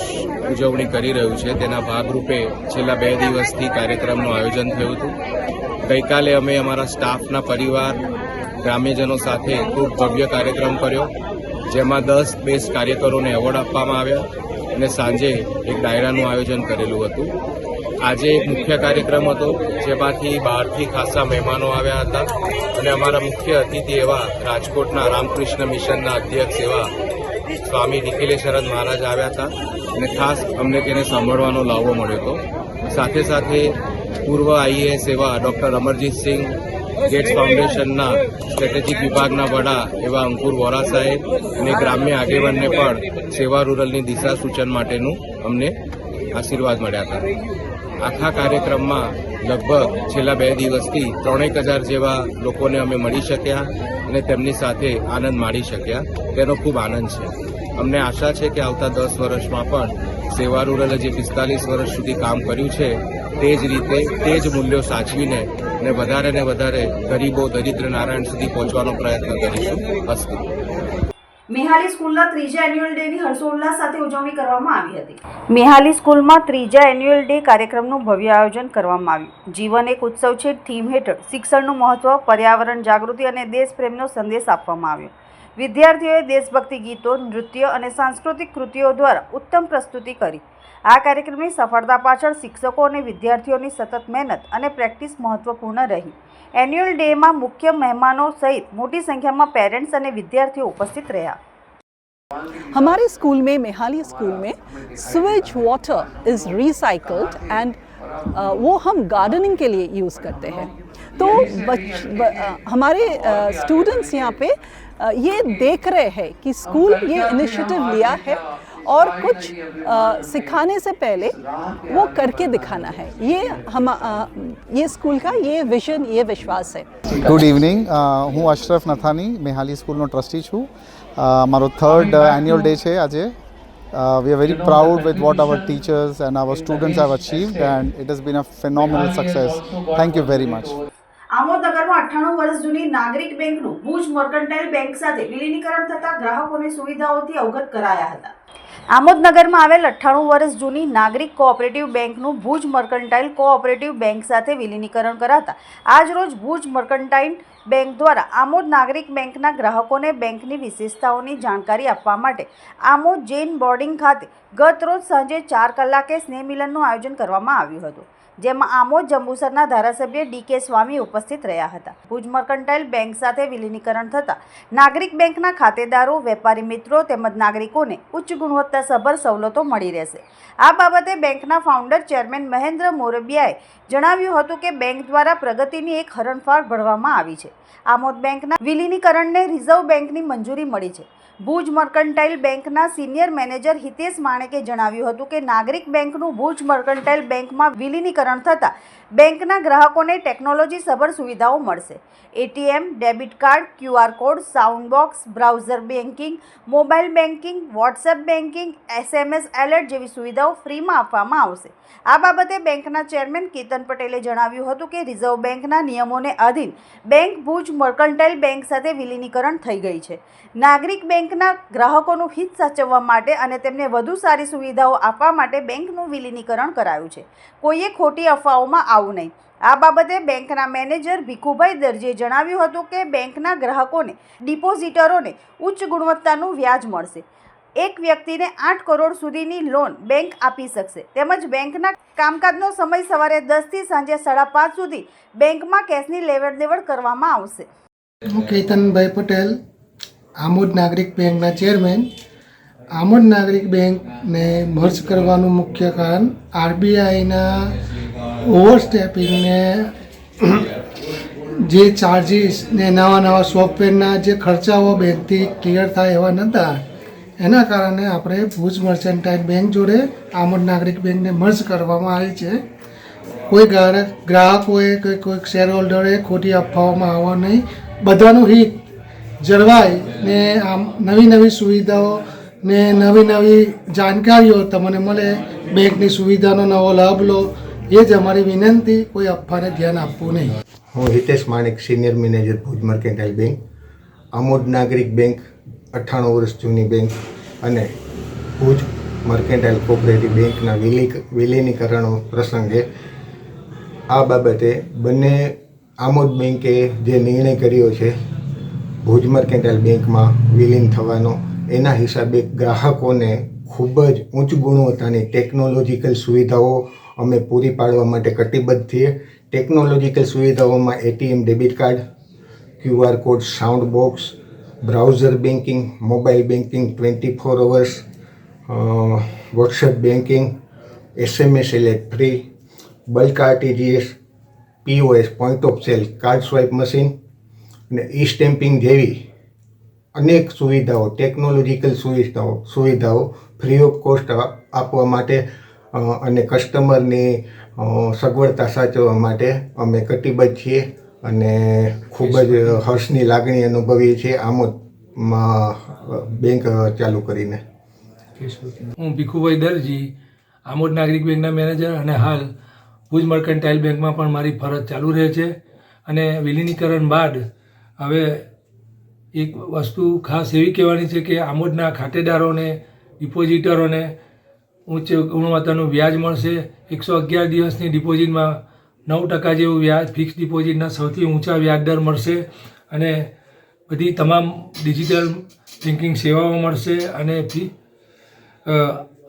Speaker 12: ઉજવણી કરી રહ્યું છે. તેના ભાગરૂપે છેલ્લા 2 દિવસથી કાર્યક્રમનું આયોજન થયું હતું. ગઈકાલે અમે અમારા સ્ટાફના પરિવાર ગ્રામ્યજનો સાથે ખૂબ ભવ્ય કાર્યક્રમ કર્યો, જેમાં 10 બેસ્ટ કાર્યકરોને એવોર્ડ આપવામાં આવ્યા અને સાંજે એક ડાયરાનું આયોજન કરેલું હતું. આજે એક મુખ્ય કાર્યક્રમ હતો, જેમાંથી બહારથી ખાસા મહેમાનો આવ્યા હતા અને અમારા મુખ્ય અતિથિ એવા રાજકોટના રામકૃષ્ણ મિશનના અધ્યક્ષ એવા સ્વામી નિખિલેશ્વરન મહારાજ આવ્યા હતા અને ખાસ અમને તેને સાંભળવાનો લાવો મળ્યો હતો. સાથે સાથે પૂર્વ આઈએએસ એવા ડૉક્ટર અમરજીતસિંહ, ગેટ્સ ફાઉન્ડેશનના સ્ટ્રેટેજિક વિભાગના વડા એવા અંકુર વોરા સાહેબ અને ગ્રામ્ય આગેવાનને પણ સેવા રૂરલની દિશા સૂચન માટેનું અમને આશીર્વાદ મળ્યા હતા. આખા કાર્યક્રમમાં લગભગ છેલ્લા 2 દિવસથી 3000 જેવા લોકોને અમે મળી શક્યા અને તેમની સાથે આનંદ માણી શક્યા. તેનો ખૂબ આનંદ છે. અમને આશા છે કે આવતા 10 વર્ષમાં પણ સેવા રૂરલે જે 45 વર્ષ સુધી કામ કર્યું છે તે જ રીતે તે જ મૂલ્યો સાચવીને અને વધારે ને વધારે ગરીબો, દરિદ્ર નારાયણ સુધી પહોંચવાનો પ્રયત્ન કરીશું. અસ્તુ.
Speaker 1: મેહાલી સ્કૂલના 3જા એન્યુઅલ ડેની હર્ષોલ્લાસ સાથે ઉજવણી કરવામાં આવી હતી. મેહાલી સ્કૂલમાં 3જા એન્યુઅલ ડે કાર્યક્રમનું ભવ્ય આયોજન કરવામાં આવ્યું. જીવન એક ઉત્સવ છે થીમ હેઠળ શિક્ષણનું મહત્વ, પર્યાવરણ જાગૃતિ અને દેશપ્રેમનો સંદેશ આપવામાં આવ્યો. વિદ્યાર્થીઓએ દેશભક્તિ ગીતો, નૃત્ય અને સાંસ્કૃતિક કૃતિઓ દ્વારા ઉત્તમ પ્રસ્તુતિ કરી. આ કાર્યક્રમની સફળતા પાછળ શિક્ષકો અને વિદ્યાર્થીઓની સતત મહેનત અને પ્રેક્ટિસ મહત્વપૂર્ણ રહી. એન્યુઅલ ડેમાં મુખ્ય મહેમાનો સહિત મોટી संख्याમાં पेरेंट्स અને વિદ્યાર્થીઓ ઉપસ્થિત રહ્યા.
Speaker 13: हमारे स्कूल में, मेहाली स्कूल में, Suez water is recycled and वो हम गार्डनिंग के लिए यूज़ करते हैं. तो हमारे स्टूडेंट्स यहाँ पे ये देख रहे हैं कि स्कूल ये इनिशिएटिव लिया है और कुछ सिखाने से पहले वो करके दिखाना है. ये स्कूल का ये विजन, ये विश्वास है.
Speaker 14: Good evening. હું અશરફ નથાની મેહાલી સ્કૂલનો ટ્રસ્ટી છું. મારો 3rd એન્યુઅલ ડે છે આજે. We are very proud with what our teachers and our students have achieved and it has been a phenomenal success. Thank you very much.
Speaker 1: આમોદનગરમાં 98 વર્ષ જૂની નાગરિક બેંકનું ભુજ મર્કન્ટાઇલ બેંક સાથે વિલીનીકરણ થતા ગ્રાહકોને સુવિધાઓથી અવગત કરાયા હતા. આમોદનગરમાં આવેલ 98 વર્ષ જૂની નાગરિક કોઓપરેટિવ બેંકનું ભુજ મર્કન્ટાઇલ કોઓપરેટિવ બેંક સાથે વિલીનીકરણ કરાતા આજરોજ ભુજ મર્કન્ટાઇલ બેંક દ્વારા આમોદ નાગરિક બેંકના ગ્રાહકોને બેંકની વિશેષતાઓની જાણકારી આપવા માટે આમોદ જૈન બોર્ડિંગ ખાતે ગત રોજ સાંજે 4 કલાકે સ્નેહ મિલનનું આયોજન કરવામાં આવ્યું હતું, જેમાં આમોદ જંબુસરના ધારાસભ્ય ડી.કે. સ્વામી ઉપસ્થિત રહ્યા હતા. ભુજ મર્કન્ટાઇલ બેંક સાથે વિલીનીકરણ થતાં નાગરિક બેંકના ખાતેદારો, વેપારી મિત્રો તેમજ નાગરિકોને ઉચ્ચ ગુણવત્તાસભર સવલતો મળી રહેશે. આ બાબતે બેંકના ફાઉન્ડર ચેરમેન મહેન્દ્ર મોરબિયાએ જણાવ્યું હતું કે બેંક દ્વારા પ્રગતિની એક હરણફાળ ભરવામાં આવી છે. આમોદ બેંકના વિલીનીકરણને રિઝર્વ બેંકની મંજૂરી મળી છે. ભુજ મર્કન્ટાઇલ બેંકના સિનિયર મેનેજર હિતેશ માણેકે જણાવ્યું હતું કે નાગરિક બેંકનું ભુજ મર્કન્ટાઇલ બેંકમાં વિલીનીકરણ થતાં બેંકના ગ્રાહકોને ટેકનોલોજી સભર સુવિધાઓ મળશે. ATM, debit card, QR code, sound box, browser banking, mobile banking, WhatsApp banking, SMS alert જેવી સુવિધાઓ ફ્રીમાં આપવામાં આવશે. આ બાબતે બેંકના ચેરમેન કેતન પટેલે જણાવ્યું હતું કે રિઝર્વ બેંકના નિયમોને આધીન બેંક ભુજ મર્કન્ટાઇલ બેંક સાથે વિલીનીકરણ થઈ ગઈ છે. નાગરિક બેંકના ગ્રાહકોનું હિત સાચવવા માટે અને તેમને વધુ સારી સુવિધાઓ આપવા માટે બેંકનું વિલીનીકરણ કરાયું છે. કોઈએ ખોટી અફવાઓમાં આવવું નહીં. આ બાબતે બેંકના મેનેજર ભીખુભાઈ દરજીએ જણાવ્યું હતું કે બેંકના ગ્રાહકોને, ડિપોઝિટરોને ઉચ્ચ ગુણવત્તાનું વ્યાજ મળશે. એક વ્યક્તિને 8 કરોડ સુધીની લોન બેંક આપી શકશે. તેમજ બેંકના કામકાજનો સમય સવારે 10 થી સાંજે 5:30 સુધી બેંકમાં કેશની લેવડ દેવડ કરવામાં આવશે.
Speaker 15: હું કેતનભાઈ પટેલ, આમોદ નાગરિક બેંકના ચેરમેન. આમોદ નાગરિક બેંકને મર્જ કરવાનું મુખ્ય કારણ RBIના ઓવરસ્ટેપિંગ ને જે ચાર્જીસ ને નવા સોફ્ટવેરના જે ખર્ચાઓ બેંકથી ક્લિયર થાય એવા નહોતા. એના કારણે આપણે ભુજ મર્ચન્ટાઇલ બેંક જોડે આમોદ નાગરિક બેંકને મર્જ કરવામાં આવી છે. કોઈ ગ્રાહકોએ કે કોઈ શેર હોલ્ડરે ખોટી અફવાઓમાં આવવા નહીં. બધાનું હિત જળવાય ને આમ નવી સુવિધાઓ ને નવી જાણકારીઓ તમને મળે, બેંકની સુવિધાનો નવો લાભ લો, એ જ અમારી વિનંતી. કોઈ અફવાને ધ્યાન આપવું નહીં.
Speaker 16: હું Hitesh Manek, senior manager Bhuj mercantile bank. Amod Nagarik bank 98 વર્ષ જૂની બેંક અને ભુજ મર્કેન્ટાઇલ કોઓપરેટિવ બેંકના વિલીનીકરણ પ્રસંગે આ બાબતે બંને આમોદ બેંકે જે નિર્ણય કર્યો છે ભુજ મર્કેન્ટાઇલ બેંકમાં વિલીન થવાનો, એના હિસાબે ગ્રાહકોને ખૂબ જ ઉચ્ચ ગુણવત્તાની ટેકનોલોજીકલ સુવિધાઓ અમે પૂરી પાડવા માટે કટિબદ્ધ છીએ. ટેકનોલોજીકલ સુવિધાઓમાં ATM debit card, QR code, sound box, browser banking, mobile banking 24 hours, WhatsApp banking, SMS alert free, bulk RTGS, POS point of cell, card swipe machine અને સ્ટેમ્પિંગ જેવી અનેક સુવિધાઓ, ટેકનોલોજીકલ સુવિધાઓ ફ્રી ઓફ કોસ્ટ આપવા માટે અને કસ્ટમરની સગવડતા સાચવવા માટે અમે કટિબદ્ધ છીએ અને ખૂબ જ હર્ષની લાગણી અનુભવીએ છીએ આમોદમાં બેંક ચાલુ કરીને.
Speaker 17: હું ભીખુભાઈ દરજી, આમોદ નાગરિક બેંકના મેનેજર અને હાલ ભુજ મર્કન્ટાઇલ બેંકમાં પણ મારી ફરજ ચાલુ રહે છે. અને વિલીનીકરણ બાદ હવે એક વસ્તુ ખાસ એવી કહેવાની છે કે આમોદના ખાતેદારોને, ડિપોઝિટરોને ઉચ્ચ ગુણવત્તાનું વ્યાજ મળશે. 111 દિવસની ડિપોઝિટમાં 9% જેવું વ્યાજ, ફિક્સ ડિપોઝિટના સૌથી ઊંચા વ્યાજદર મળશે અને બધી તમામ ડિજિટલ બેન્કિંગ સેવાઓ મળશે. અને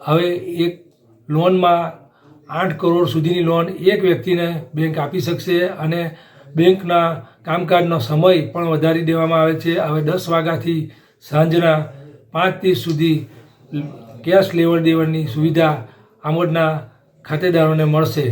Speaker 17: હવે એક લોનમાં 8 કરોડ સુધીની લોન એક વ્યક્તિને બેંક આપી શકશે અને બેંકના કામકાજનો સમય પણ વધારી દેવામાં આવે છે. હવે 10 વાગ્યાથી સાંજના 5:30 સુધી કેશ લેવડ દેવડની સુવિધા આમોદના ખાતેદારોને મળશે.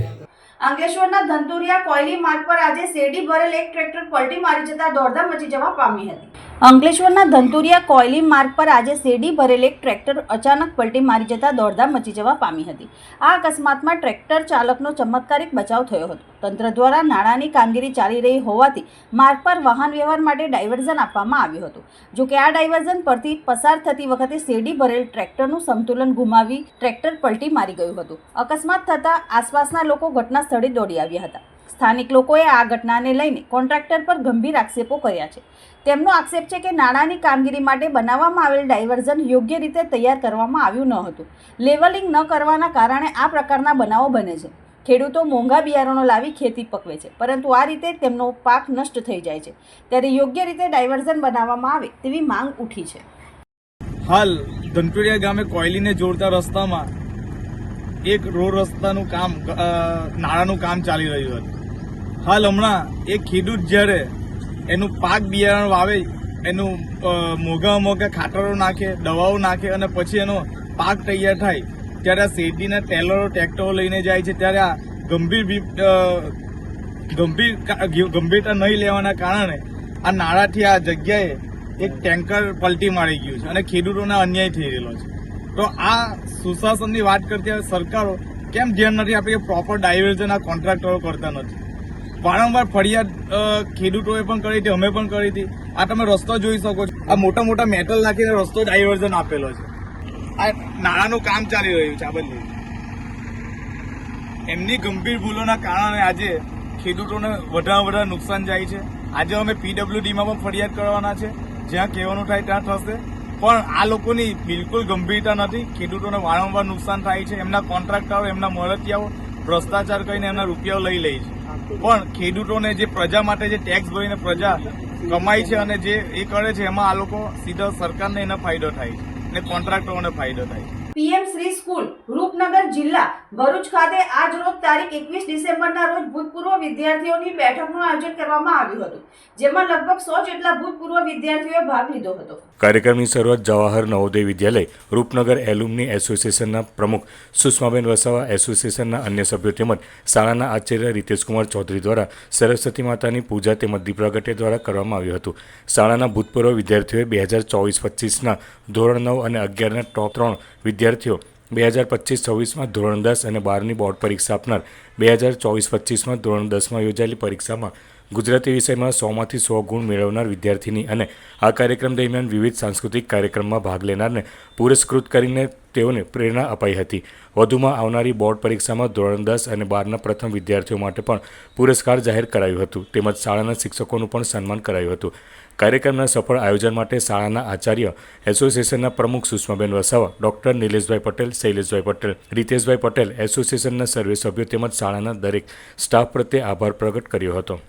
Speaker 1: અંકલેશ્વરના ધંતુરિયા કોયલી માર્ગ પર આજે શેરડી ભરેલ એક ટ્રેક્ટર પલટી મારી જતા દોડધામ મચી જવા પામી હતી. અંકલેશ્વરના ધંતુરિયા કોયલી માર્ગ પર આજે શેરડી ભરેલ એક ટ્રેક્ટર અચાનક પલટી મારી જતા દોડધામ મચી જવા પામી હતી. આ અકસ્માતમાં ટ્રેક્ટર ચાલકનો ચમત્કારિક બચાવ થયો હતો. તંત્ર દ્વારા નાણાંની કામગીરી ચાલી રહી હોવાથી માર્ગ પર વાહન વ્યવહાર માટે ડાયવર્ઝન આપવામાં આવ્યું હતું. જો કે આ ડાયવર્ઝન પરથી પસાર થતી વખતે શેરડી ભરેલ ટ્રેક્ટરનું સંતુલન ગુમાવી ટ્રેક્ટર પલટી મારી ગયું હતું. અકસ્માત થતાં આસપાસના લોકો ઘટના સ્થળે દોડી આવ્યા હતા. સ્થાનિક લોકોએ આ ઘટનાને લઈને કોન્ટ્રાક્ટર પર ગંભીર આક્ષેપો કર્યા છે. તેમનો આક્ષેપ છે કે નાણાંની કામગીરી માટે બનાવવામાં આવેલ ડાયવર્ઝન યોગ્ય રીતે તૈયાર કરવામાં આવ્યું ન હતું. લેવલિંગ ન કરવાના કારણે આ પ્રકારના બનાવો બને છે. ખેડૂતો મોંઘા બિયારણો લાવી ખેતી પકવે છે, પરંતુ આ રીતે તેમનો પાક નષ્ટ થઈ જાય છે. ત્યારે યોગ્ય રીતે ડાયવર્ઝન બનાવવામાં આવે તેવી માંગ ઉઠી છે.
Speaker 18: હાલ ધંતુરિયા ગામે કોયલીને જોડતા રસ્તામાં એક રોડ રસ્તાનું કામ, નાળાનું કામ ચાલી રહ્યું હતું. હાલ હમણાં એક ખેડૂત જ્યારે એનું પાક બિયારણ વાવે, એનું મોંઘા ખાતરો નાખે, દવાઓ નાખે અને પછી એનો પાક તૈયાર થાય ત્યારે આ શેરડીના ટેલરો, ટ્રેક્ટરો લઈને જાય છે. ત્યારે આ ગંભીરતા નહીં લેવાના કારણે આ નાળાથી આ જગ્યાએ એક ટેન્કર પલટી મારી ગયું છે અને ખેડૂતોને અન્યાય થઈ રહેલો છે. તો આ સુશાસનની વાત કરતી સરકારો કેમ ધ્યાન નથી આપી કે પ્રોપર ડાયવર્ઝન આ કોન્ટ્રાક્ટરો કરતા નથી? વારંવાર ફરિયાદ ખેડૂતોએ પણ કરી હતી, અમે પણ કરી હતી. આ તમે રસ્તો જોઈ શકો છો, આ મોટા મોટા મેટલ નાખીને રસ્તો ડાયવર્ઝન આપેલો છે. આ નાણાંનું કામ ચાલી રહ્યું છે. આ બધું એમની ગંભીર ભૂલોના કારણે આજે ખેડૂતોને વધારે નુકસાન જાય છે. આજે અમે PWDમાં પણ ફરિયાદ કરવાના છે. જ્યાં કહેવાનું થાય ત્યાં થશે, પણ આ લોકોની બિલકુલ ગંભીરતા નથી. ખેડૂતોને વારંવાર નુકસાન થાય છે. એમના કોન્ટ્રાક્ટરો, એમના મળતિયાઓ ભ્રષ્ટાચાર કરીને એમના રૂપિયાઓ લઈ લે છે. પણ ખેડૂતોને જે પ્રજા માટે જે ટેક્સ ભરીને પ્રજા કમાય છે અને જે એ કરે છે એમાં આ લોકો સીધા સરકારને એનો ફાયદો થાય છે અને કોન્ટ્રાક્ટરોને ફાયદો થાય છે.
Speaker 1: PM શ્રી સ્કૂલ રૂપનગર જિલ્લા ભરૂચ ખાતે આજ રોજ તારીખ 21 ડિસેમ્બરના રોજ ભૂતપૂર્વ વિદ્યાર્થીઓની બેઠકનું આયોજન કરવામાં આવ્યું હતું, જેમાં લગભગ 100 જેટલા ભૂતપૂર્વ વિદ્યાર્થીઓએ ભાગ લીધો હતો.
Speaker 2: કાર્યક્રમની શરૂઆત જવાહર નવોદય વિદ્યાલય રૂપનગર એલ્યુમની એસોસિએશનના પ્રમુખ સુષ્માબેન વસાવા, એસોસિએશનના અન્ય સભ્યો તેમજ શાળાના આચાર્ય રીતેશકુમાર ચૌધરી દ્વારા સરસ્વતી માતાની પૂજા તેમજ દીપ પ્રાગટ્ય દ્વારા કરવામાં આવ્યું હતું. શાળાના ભૂતપૂર્વ વિદ્યાર્થીઓએ 2024-25ના ધોરણ 9 અને 11ના ટોપ 3 વિદ્યાર્થીઓ 2025-26માં ધોરણ 10 અને 12ની બોર્ડ પરીક્ષા આપનાર 2024-25માં ધોરણ 10માં યોજાયેલી પરીક્ષામાં ગુજરાતી વિષયમાં 100માંથી 100 ગુણ મેળવનાર વિદ્યાર્થીની અને આ કાર્યક્રમ દરમિયાન વિવિધ સાંસ્કૃતિક કાર્યક્રમમાં ભાગ લેનારને પુરસ્કૃત કરીને તેઓને પ્રેરણા અપાઈ હતી. વધુમાં આવનારી બોર્ડ પરીક્ષામાં ધોરણ 10 અને 12ના પ્રથમ વિદ્યાર્થીઓ માટે પણ પુરસ્કાર જાહેર કરાયું હતું તેમજ શાળાના શિક્ષકોનું પણ સન્માન કરાયું હતું. કાર્યક્રમના સફળ આયોજન માટે શાળાના આચાર્ય, એસોસિએશનના પ્રમુખ સુષ્માબેન વસાવા, ડોક્ટર નિલેશભાઈ પટેલ, શૈલેષભાઈ પટેલ, રીતેશભાઈ પટેલ, એસોસિએશનના સર્વે સભ્યો તેમજ શાળાના દરેક સ્ટાફ પ્રત્યે આભાર પ્રગટ કર્યો હતો.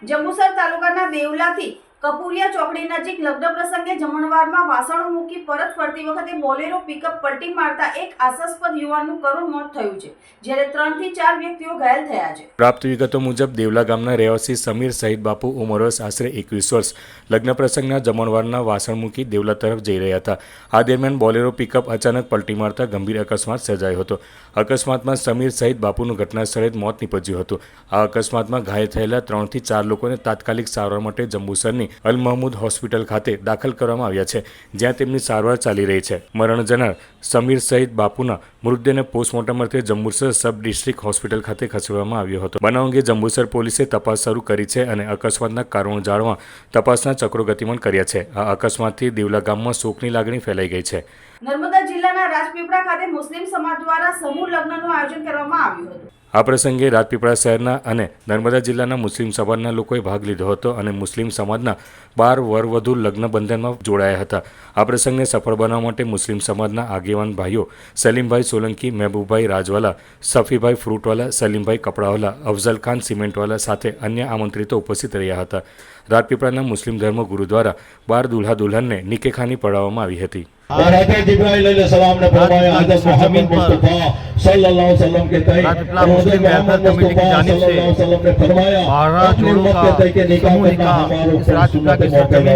Speaker 1: જંબુસર તાલુકાના દેવલાથી કપુરિયા ચોકડી નજીક લગ્ન પ્રસંગે જમણવારમાં વાસણો મૂકી પરત ફરતી વખતે બોલેરો પિકઅપ પલટી મારતા એક આશાસ્પદ યુવાનનું કરુણ મોત થયું છે, જ્યારે 3 થી 4 વ્યક્તિઓ ઘાયલ થયા છે.
Speaker 2: પ્રાપ્ત વિગતો મુજબ દેવલા ગામના રહેવાસી સમીર સહિત બાપુ ઉંમર વર્ષ આશરે 21 વર્ષ લગ્ન પ્રસંગના જમણવારના વાસણ મૂકી દેવલા તરફ જઈ રહ્યા હતા. આ દરમિયાન બોલેરો પિકઅપ અચાનક પલટી મારતા ગંભીર અકસ્માત સર્જાયો હતો. અકસ્માતમાં સમીર સહિત બાપુનું ઘટના સ્થળે જ મોત નીપજ્યું હતું. આ અકસ્માતમાં ઘાયલ થયેલા 3 થી 4 લોકોને તાત્કાલિક સારવાર માટે જંબુસરની અલ મહમૂદ હોસ્પિટલ ખાતે દાખલ કરવામાં આવ્યા છે, જ્યાં તેમની સારવાર ચાલી રહી છે. મરણ જનાર સમીર સહિત બાપુના મૃતદેહને પોસ્ટમોર્ટમ અર્થે જંબુસર સબ ડિસ્ટ્રિક્ટ હોસ્પિટલ ખાતે ખસેડવામાં આવ્યો હતો. બનાવ અંગે જંબુસર પોલીસે તપાસ શરૂ કરી છે અને અકસ્માતના કારણો જાણવા તપાસના ચક્રો ગતિમાન કર્યા છે. આ અકસ્માતથી દેવલા ગામમાં શોકની લાગણી ફેલાઈ ગઈ છે.
Speaker 1: નર્મદા જિલ્લાના રાજપીપળા ખાતે મુસ્લિમ સમાજ દ્વારા સમૂહ લગ્નનું આયોજન કરવામાં આવ્યું હતું.
Speaker 2: આ પ્રસંગે રાજપીપળા શહેરના અને નર્મદા જિલ્લાના મુસ્લિમ સમાજના લોકોએ ભાગ લીધો હતો અને મુસ્લિમ સમાજના 12 વરવધુ લગ્ન બંધનમાં જોડાયા હતા. આ પ્રસંગને સફળ બનાવવા માટે મુસ્લિમ સમાજના આગેવાન ભાઈઓ સલીમભાઈ સોલંકી, મહેબૂબભાઈ રાજવાલા, સફીભાઈ ફ્રૂટવાલા, સલીમભાઈ કપડાવાલા, અફઝલ ખાન સિમેન્ટવાલા સાથે અન્ય આમંત્રિતો ઉપસ્થિત રહ્યા હતા. રાજપીપળાના મુસ્લિમ ધર્મ ગુરુ દ્વારા 12 દુલ્હા દુલ્હનને નિકેખાની પડાવવામાં આવી હતી.
Speaker 19: हज़रत जिब्राइल अलैहिस्सलाम ने फरमाया हज़रत मोहम्मद मुस्तफा सल्लल्लाहु अलैहि वसल्लम के तय और हज़रत मोहम्मद मुस्तफा सल्लल्लाहु अलैहि वसल्लम ने फरमाया अपनी उम्मत के तय के निकाह करना हमारा सुन्नत मुअक्कदा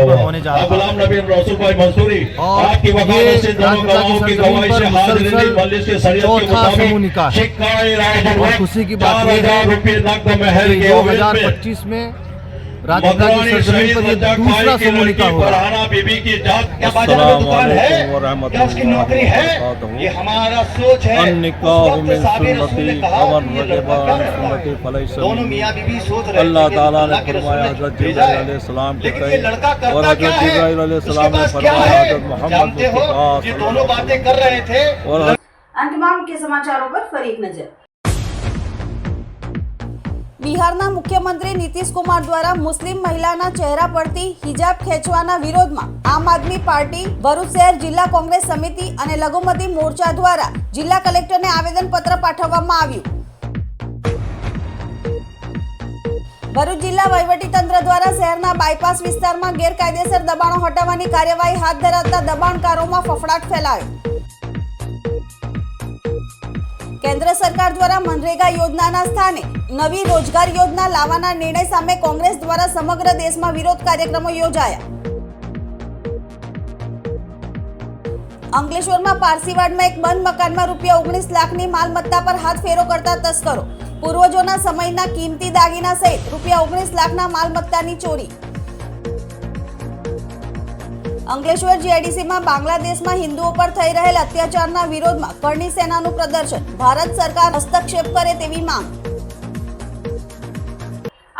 Speaker 19: है. गुलाम नबी रसूल भाई मंसूरी आपकी वकालत से दोनों गवाहों की गवाही से हाजिरीन मजलिस के शरीयत के मुताबिक शिकाए राय खुशी की बात है 4000 रुपए नकद महर के 2025 में राजस्थान की सरजमीन पर ये दूसरा समूह निकाह हुआ. बीबी की जात क्या बाजार में दुकान है, क्या उसकी नौकरी है, ये हमारा सोच है. दोनों मियां बीबी सोच रहे हैं. अल्लाह ताला ने फरमाया हज़रत जिब्राइल अलैहिस्सलाम के तय और हज़रत जिब्राइल अलैहिस्सलाम ने फरमाया हज़रत मोहम्मद मुस्तफा ये दोनों बातें कर रहे थे. और
Speaker 1: अंतમાં मुख्य समाचारों पर फरी एक नजर. બિહારના મુખ્યમંત્રી નીતિશ કુમાર દ્વારા મુસ્લિમ મહિલાના ચહેરા પરથી હિજાબ ખેંચવાના વિરોધમાં આમ આદમી પાર્ટી, ભરૂચ શહેર જિલ્લા કોંગ્રેસ સમિતિ અને લઘુમતી મોરચા દ્વારા જિલ્લા કલેક્ટરને આવેદનપત્ર પાઠવવામાં આવ્યું. ભરૂચ જિલ્લા વહીવટીતંત્ર દ્વારા શહેરના બાયપાસ વિસ્તારમાં ગેરકાયદેસર દબાણો હટાવવાની કાર્યવાહી હાથ ધરાવતા દબાણકારોમાં ફફડાટ ફેલાયો. કેન્દ્ર સરકાર દ્વારા મનરેગા યોજનાના સ્થાને નવી રોજગાર યોજના લાવવાના નિર્ણય સામે કોંગ્રેસ દ્વારા સમગ્ર દેશમાં વિરોધ કાર્યક્રમો યોજાયા. અંકલેશ્વરમાં પારસીવાડમાં એક બંધ મકાનમાં ₹19 લાખની માલમત્તા પર હાથ ફેરો કરતા તસ્કરો, પૂર્વજોના સમયના કિંમતી દાગીના સહિત ₹19 લાખના માલમત્તાની ચોરી. અંકલેશ્વર જીઆઈડીસીમાં બાંગ્લાદેશમાં હિન્દુઓ પર થઈ રહેલ અત્યાચારના વિરોધમાં કરણી સેનાનું પ્રદર્શન, ભારત સરકાર હસ્તક્ષેપ કરે તેવી માંગ.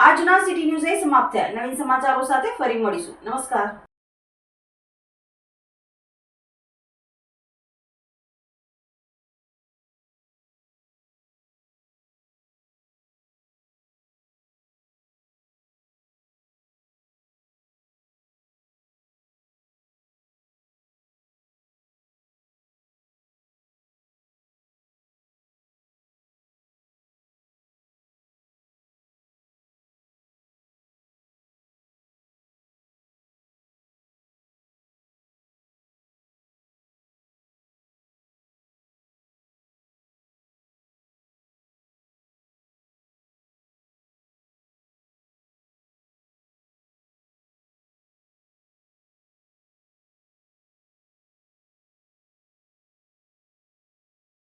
Speaker 1: આજના સિટી ન્યૂઝ સમાપ્ત થયા. નવીન સમાચારો સાથે ફરી મળીશું. નમસ્કાર.